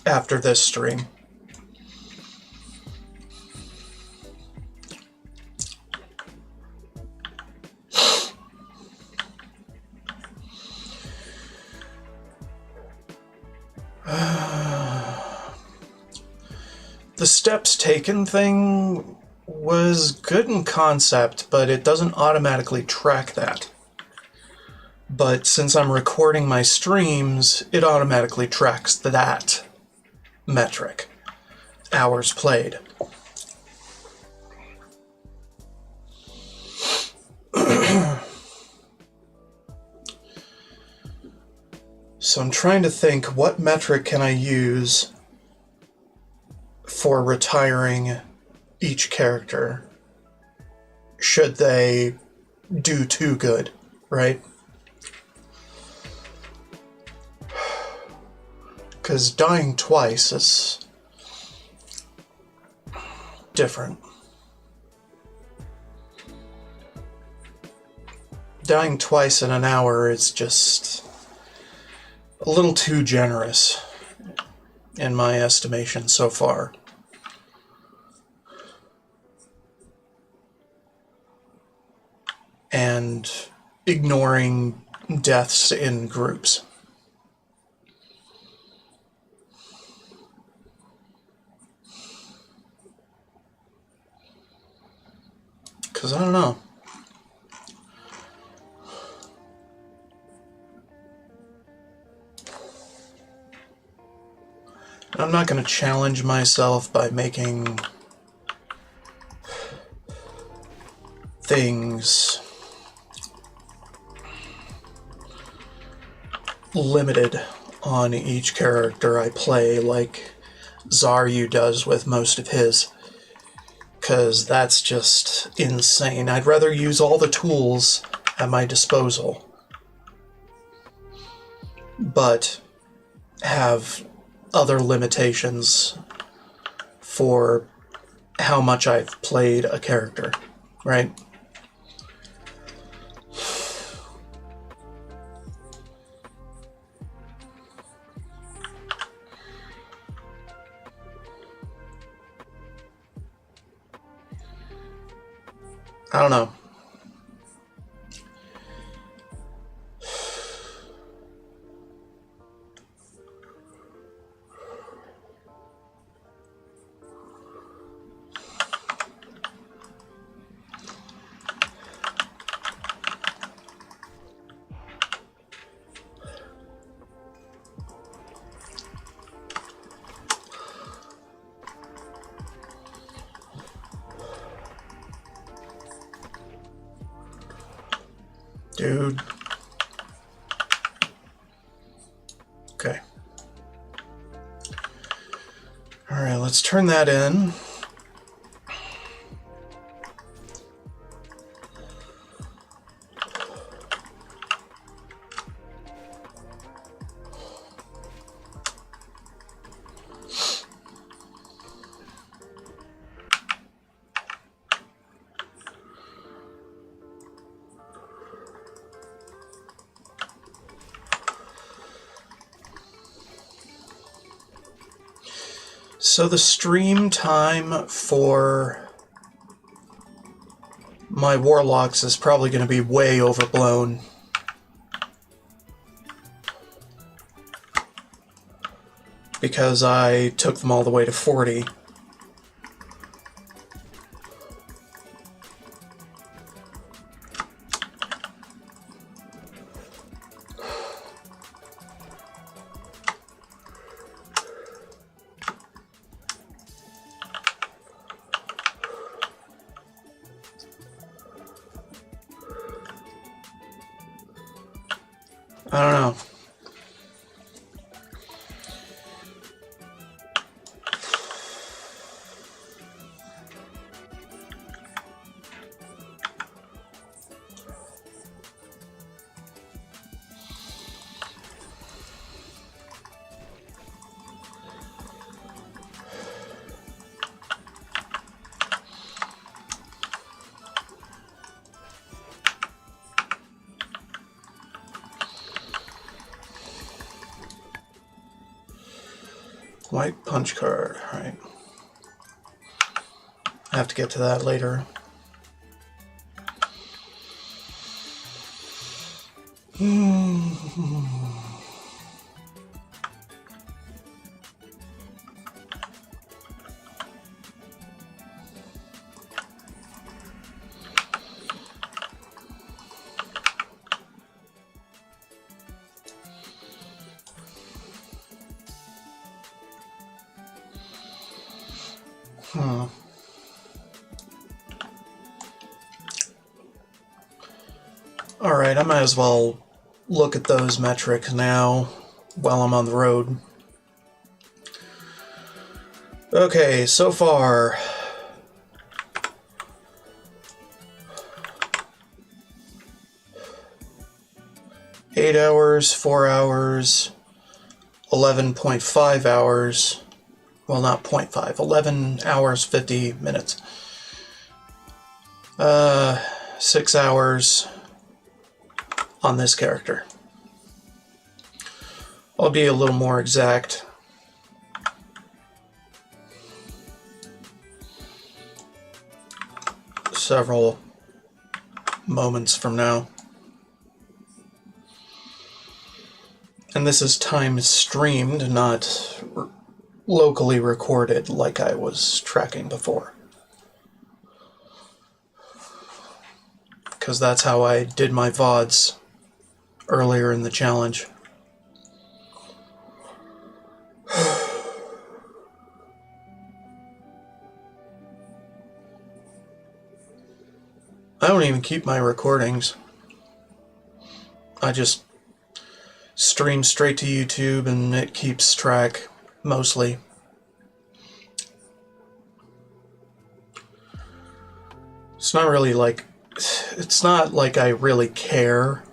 after this stream. The steps taken thing was good in concept, but it doesn't automatically track that. But since I'm recording my streams, it automatically tracks that metric. Hours played. So I'm trying to think, what metric can I use for retiring each character should they do too good, right? Because dying twice is different. Dying twice in an hour is just a little too generous in my estimation so far. And ignoring deaths in groups. Because I don't know. I'm not going to challenge myself by making things limited on each character I play like Zaryu does with most of his. Because that's just insane. I'd rather use all the tools at my disposal, but have other limitations for how much I've played a character, right? I don't know. Dude. Okay. Alright, let's turn that in. So the stream time for my warlocks is probably going to be way overblown. Because I took them all the way to 40. I don't know. White punch card, right. I have to get to that later. Alright, I might as well look at those metrics now while I'm on the road. Okay, so far, eight hours, 4 hours, 11.5 hours, well, not 0.5, 11 hours, 50 minutes. 6 hours on this character. I'll be a little more exact. Several moments from now. And this is time streamed, not locally recorded like I was tracking before. Because that's how I did my VODs earlier in the challenge. I don't even keep my recordings. I just stream straight to YouTube and it keeps track, mostly. It's not really like... It's not like I really care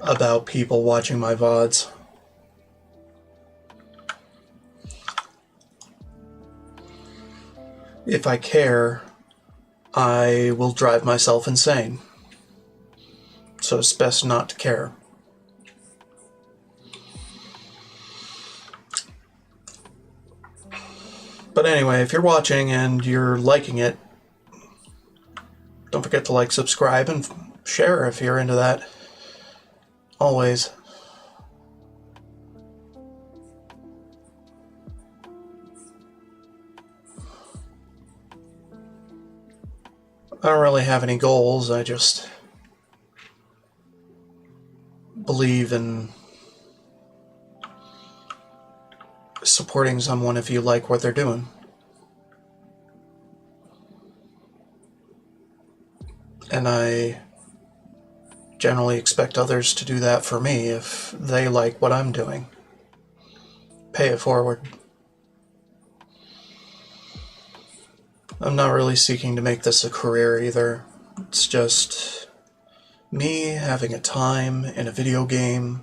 about people watching my VODs. If I care, I will drive myself insane. So it's best not to care. But anyway, if you're watching and you're liking it, Don't forget to like, subscribe, and share if you're into that. Always. I don't really have any goals, I just believe in supporting someone if you like what they're doing. And I generally expect others to do that for me if they like what I'm doing. Pay it forward. I'm not really seeking to make this a career either. It's just me having a time in a video game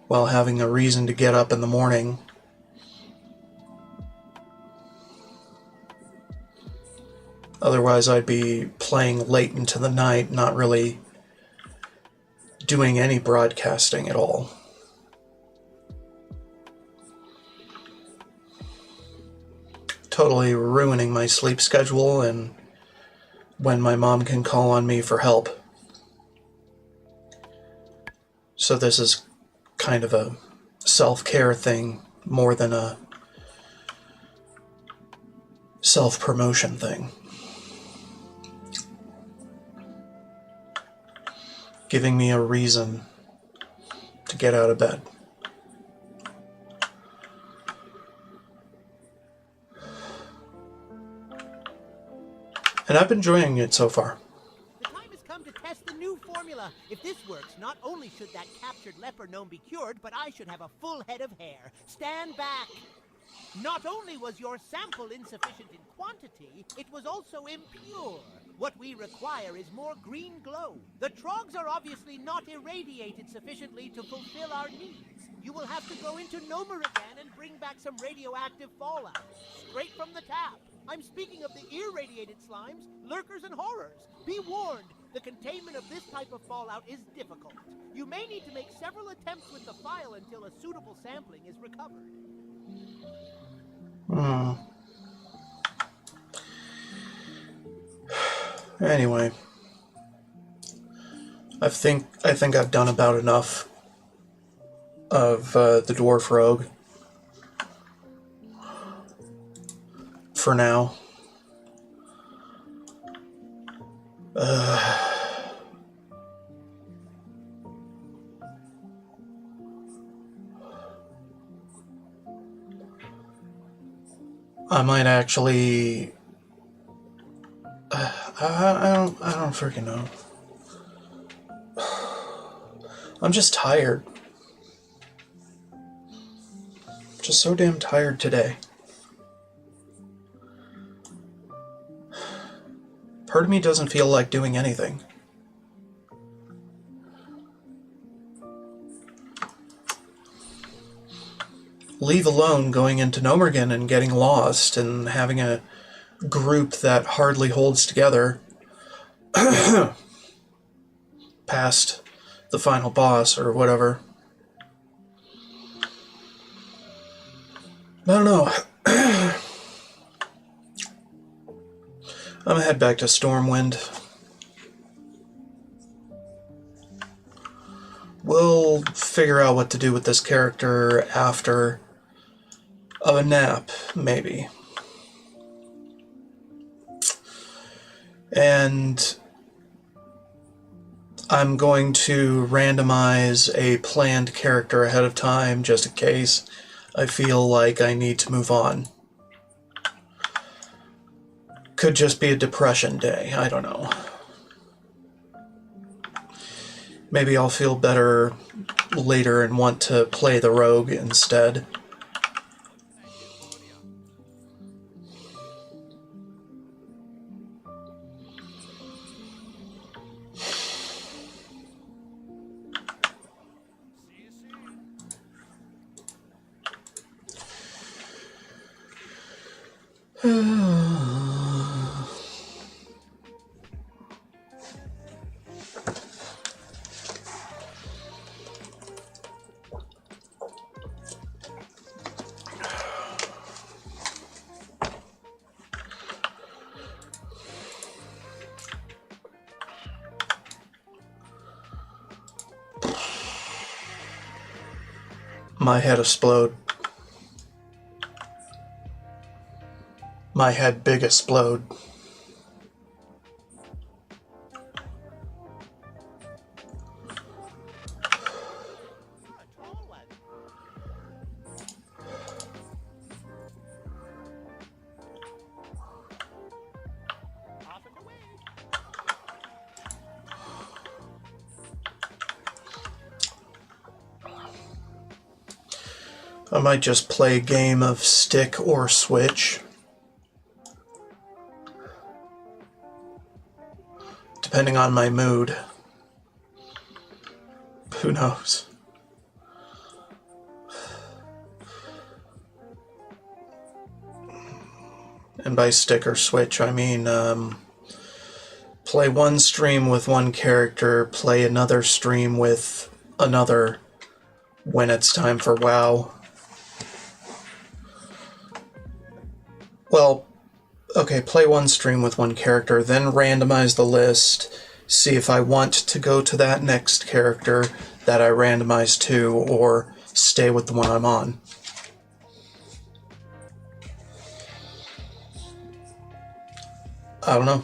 while having a reason to get up in the morning. Otherwise, I'd be playing late into the night, not really doing any broadcasting at all. Totally ruining my sleep schedule and when my mom can call on me for help. So this is kind of a self-care thing more than a self-promotion thing. Giving me a reason to get out of bed. And I've been enjoying it so far. The time has come to test the new formula. If this works, not only should that captured leper gnome be cured, but I should have a full head of hair. Stand back! Not only was your sample insufficient in quantity, it was also impure. What we require is more green glow. The trogs are obviously not irradiated sufficiently to fulfill our needs. You will have to go into Nomer again and bring back some radioactive fallout. Straight from the tap. I'm speaking of the irradiated slimes, lurkers, and horrors. Be warned, the containment of this type of fallout is difficult. You may need to make several attempts with the file until a suitable sampling is recovered. Anyway, I think I've done about enough of the dwarf rogue for now. I might actually. I don't freaking know. I'm just tired. Just so damn tired today. Part of me doesn't feel like doing anything. Leave alone going into Nomergan and getting lost and having a group that hardly holds together past the final boss or whatever. I don't know. I'm gonna head back to Stormwind. We'll figure out what to do with this character after a nap, maybe. And I'm going to randomize a planned character ahead of time just in case I feel like I need to move on. Could just be a depression day, I don't know. Maybe I'll feel better later and want to play the rogue instead. My head explode. My head big explode. I might just play a game of stick or switch. Depending on my mood. Who knows? And by stick or switch, I mean play one stream with one character, play another stream with another when it's time for WoW. Well, okay, play one stream with one character, then randomize the list, see if I want to go to that next character that I randomized to, or stay with the one I'm on. I don't know.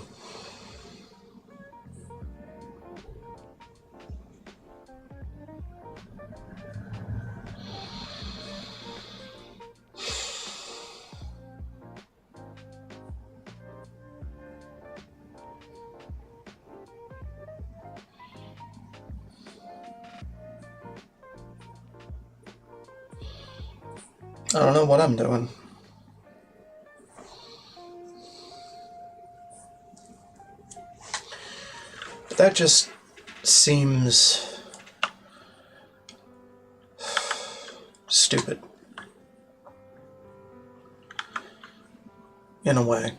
I don't know what I'm doing. But that just seems stupid. In a way.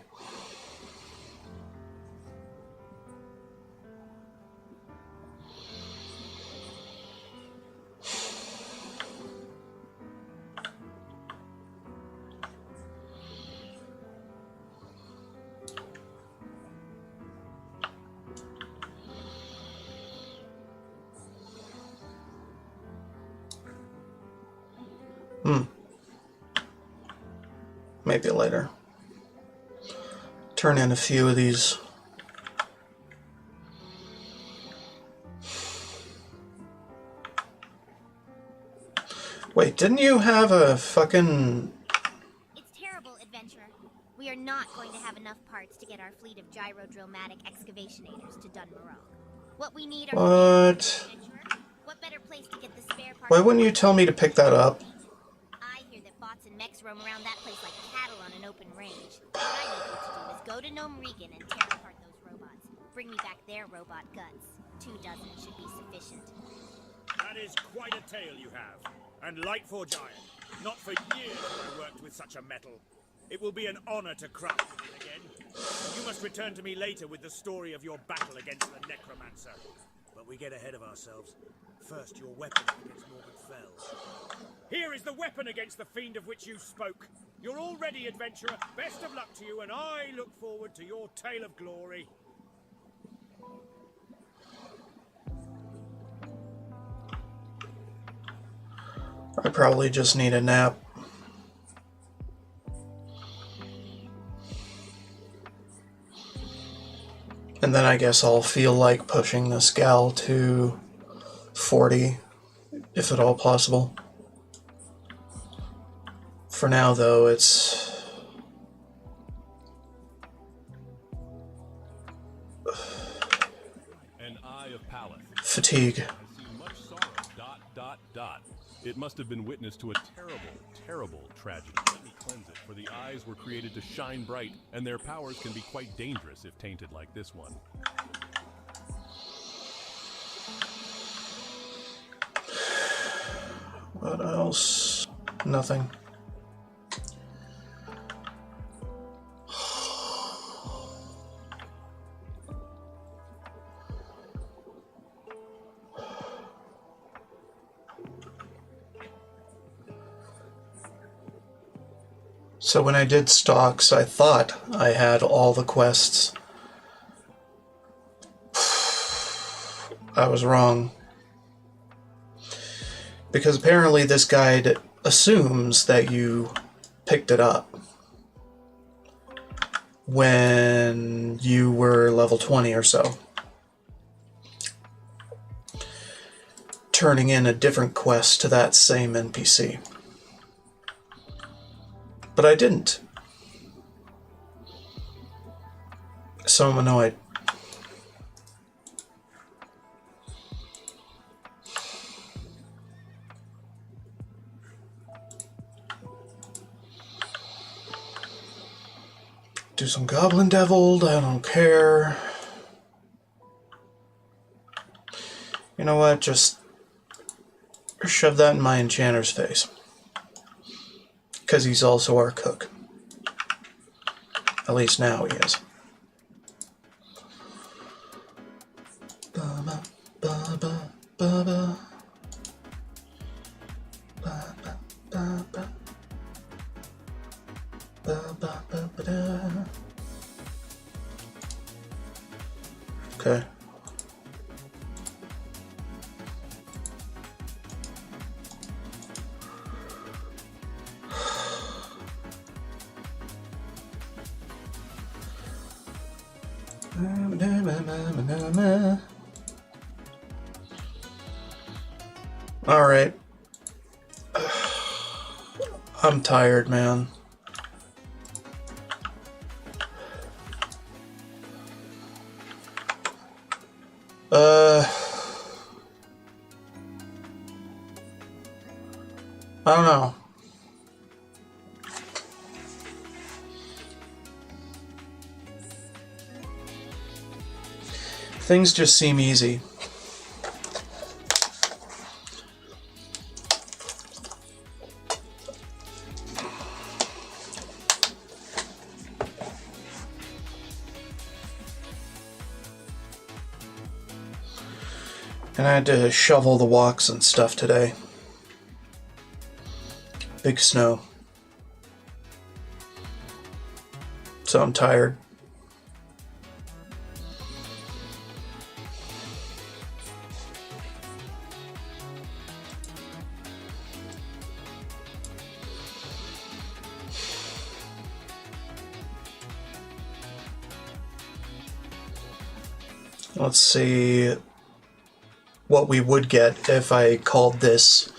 Maybe later. Turn in a few of these. Wait, didn't you have a fucking... It's terrible, adventurer. We are not going to have enough parts to get our fleet of gyrodromatic excavationators to Dunmarog. What we need are... What? What better place to get the spare parts? Why wouldn't you tell me to pick that up? I hear that bots and mechs roam around that place like cattle on an open range. What I need you to do is go to Gnome Regan and tear apart those robots. Bring me back their robot guts. 2 dozen should be sufficient. That is quite a tale you have. And light for giant. Not for years have I worked with such a metal. It will be an honor to craft it again. You must return to me later with the story of your battle against the necromancer. But we get ahead of ourselves. First, your weapon against Morgan Fell. Here is the weapon against the fiend of which you spoke. You're all ready, adventurer. Best of luck to you, and I look forward to your tale of glory. I probably just need a nap. And then I guess I'll feel like pushing this gal to 40, if at all possible. For now, though, it's... An eye of Paleth. fatigue. I see much sorrow. ... It must have been witness to a terrible, terrible tragedy. Let me cleanse it, for the eyes were created to shine bright, and their powers can be quite dangerous if tainted like this one. What else? Nothing. So when I did stocks, I thought I had all the quests. I was wrong. Because apparently this guide assumes that you picked it up when you were level 20 or so, turning in a different quest to that same NPC. But I didn't. So I'm annoyed. Do some Goblin Deviled, I don't care. You know what, just shove that in my enchanter's face. Because he's also our cook. At least now he is. Ba-ba, ba-ba, ba-ba. Ba-ba, ba-ba. Ba-ba-ba-ba-da. Okay. All right. I'm tired, man. I don't know. Things just seem easy. And I had to shovel the walks and stuff today. Big snow. So I'm tired. Let's see what we would get if I called this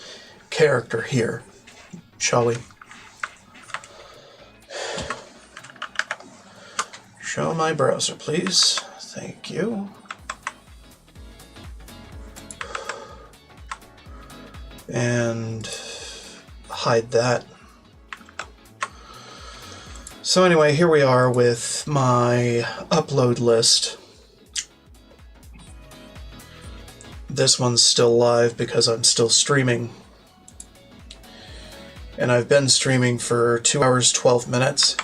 character here, shall we? Show my browser, please. Thank you. And hide that. So anyway, here we are with my upload list. This one's still live because I'm still streaming. And I've been streaming for 2 hours, 12 minutes.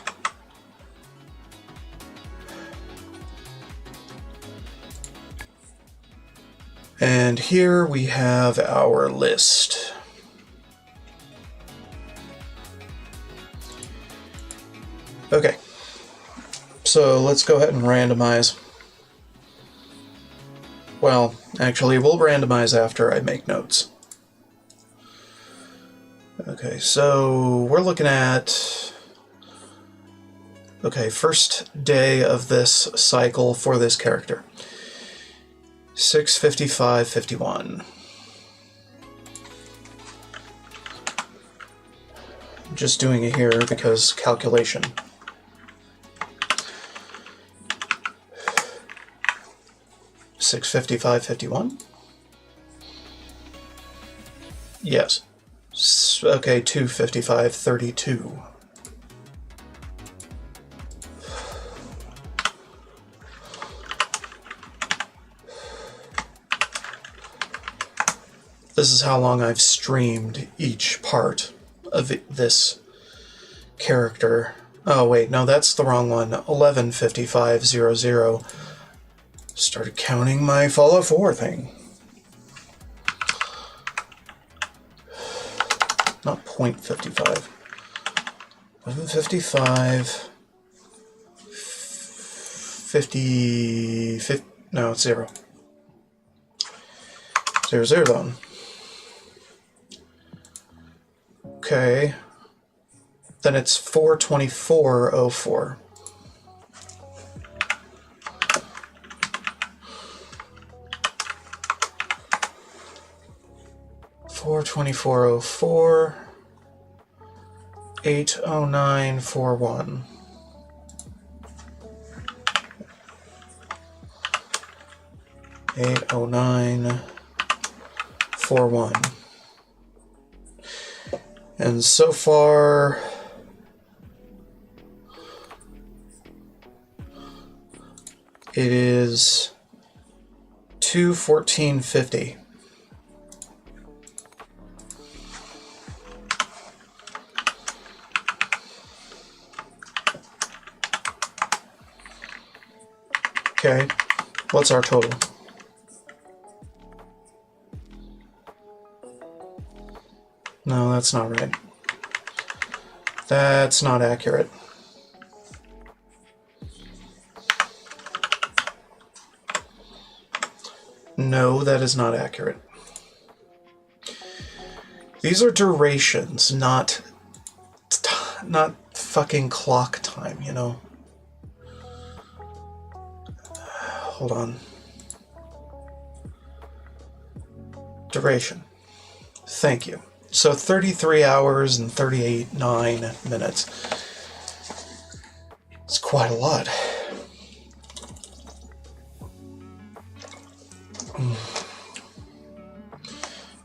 And here we have our list. Okay. So let's go ahead and randomize. Well, actually, we'll randomize after I make notes. Okay, so we're looking at... Okay, first day of this cycle for this character. 6:55:51. I'm just doing it here because calculation. $6:55:51. Yes. Okay, 2:55:32. This is how long I've streamed each part of this character. Oh wait, no, that's the wrong one. 11:55:00. Started counting my Fallout 4 thing. Not 0.55. 11:55. 50. No, it's 0. 0 then. Okay. Then it's 424.04. $424.04, 809.41. $809.41. And so far, it is $214.50. Okay, what's our total? No, that's not right. That's not accurate. No, that is not accurate. These are durations, not fucking clock time, you know? Hold on. Duration. Thank you. So 33 hours and 39 minutes. It's quite a lot.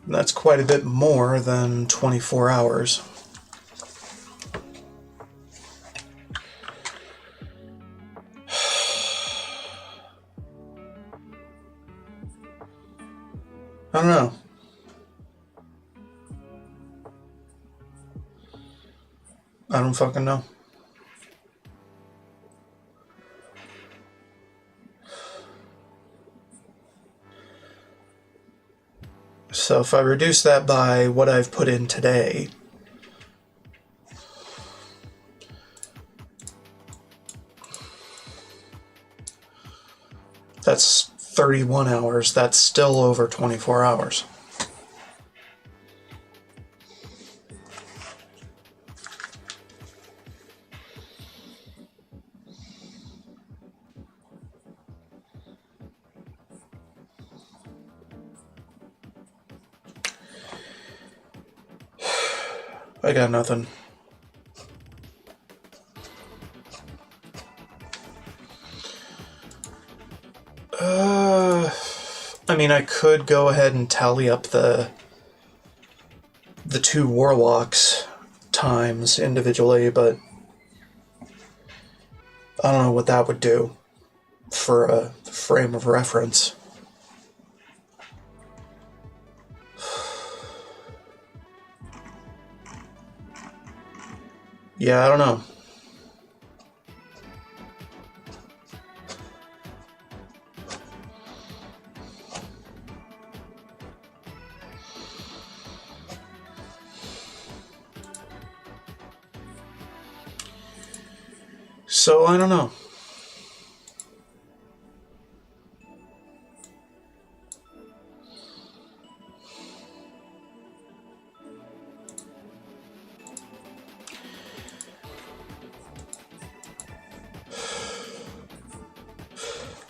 That's quite a bit more than 24 hours. I don't know. I don't fucking know. So if I reduce that by what I've put in today, that's 31 hours. That's still over 24 hours. I got nothing. I mean, I could go ahead and tally up the two warlocks times individually, but I don't know what that would do for a frame of reference. Yeah, I don't know. So, I don't know.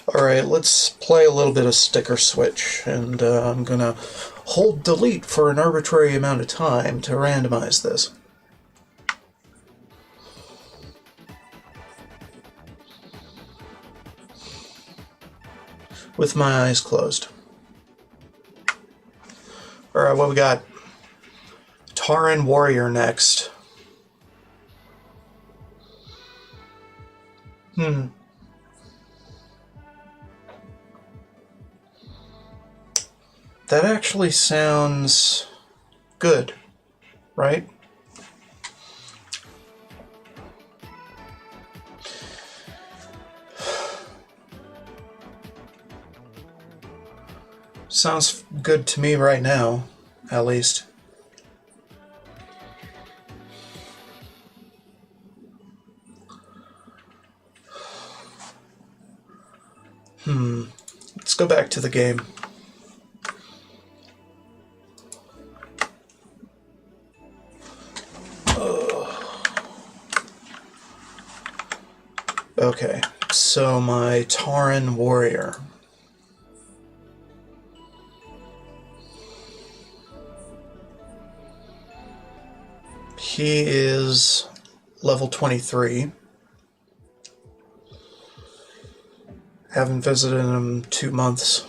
Alright, let's play a little bit of sticker switch, and I'm gonna hold delete for an arbitrary amount of time to randomize this. With my eyes closed. Alright, what we got? Tauren Warrior next. That actually sounds good, right? Sounds good to me right now, at least. Let's go back to the game. Okay, so my Tauren warrior. He is level 23. Haven't visited him 2 months.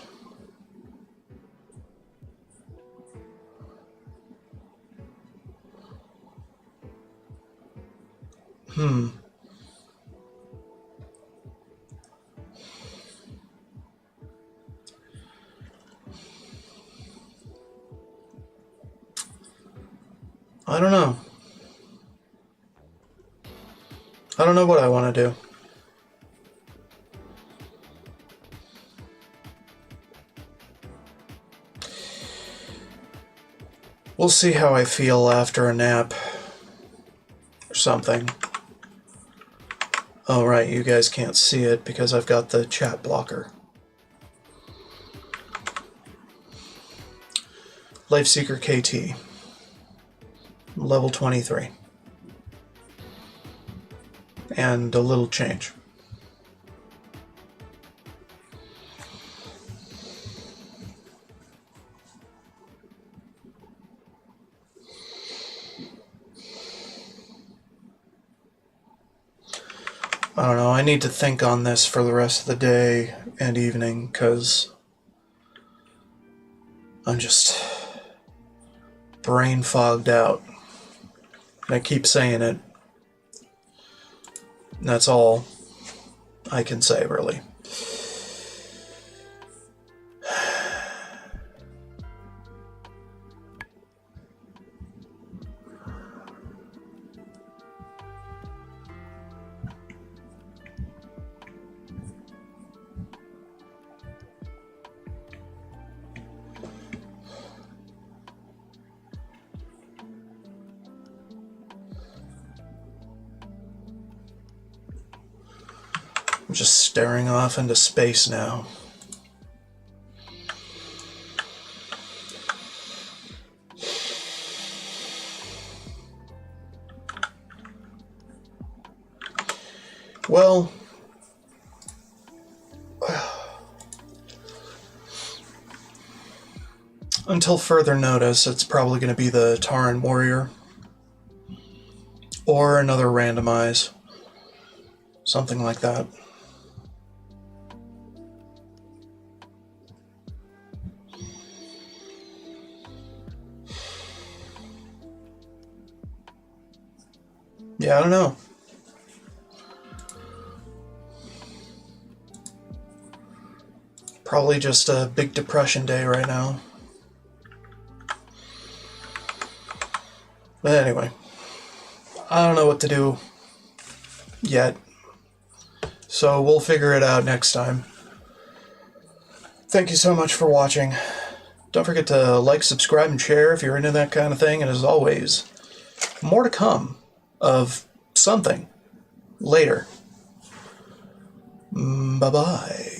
I don't know. I don't know what I want to do. We'll see how I feel after a nap or something. Oh, right, you guys can't see it because I've got the chat blocker. Lifeseeker KT. Level 23. And a little change. I don't know, I need to think on this for the rest of the day and evening, because I'm just brain fogged out. And I keep saying it. And that's all I can say, really. I'm just staring off into space now. Well, until further notice, it's probably going to be the Tauren warrior. Or another randomize. Something like that. Yeah, I don't know. Probably just a big depression day right now. But anyway, I don't know what to do yet. So we'll figure it out next time. Thank you so much for watching. Don't forget to like, subscribe, and share if you're into that kind of thing. And as always, more to come of something later. Bye-bye.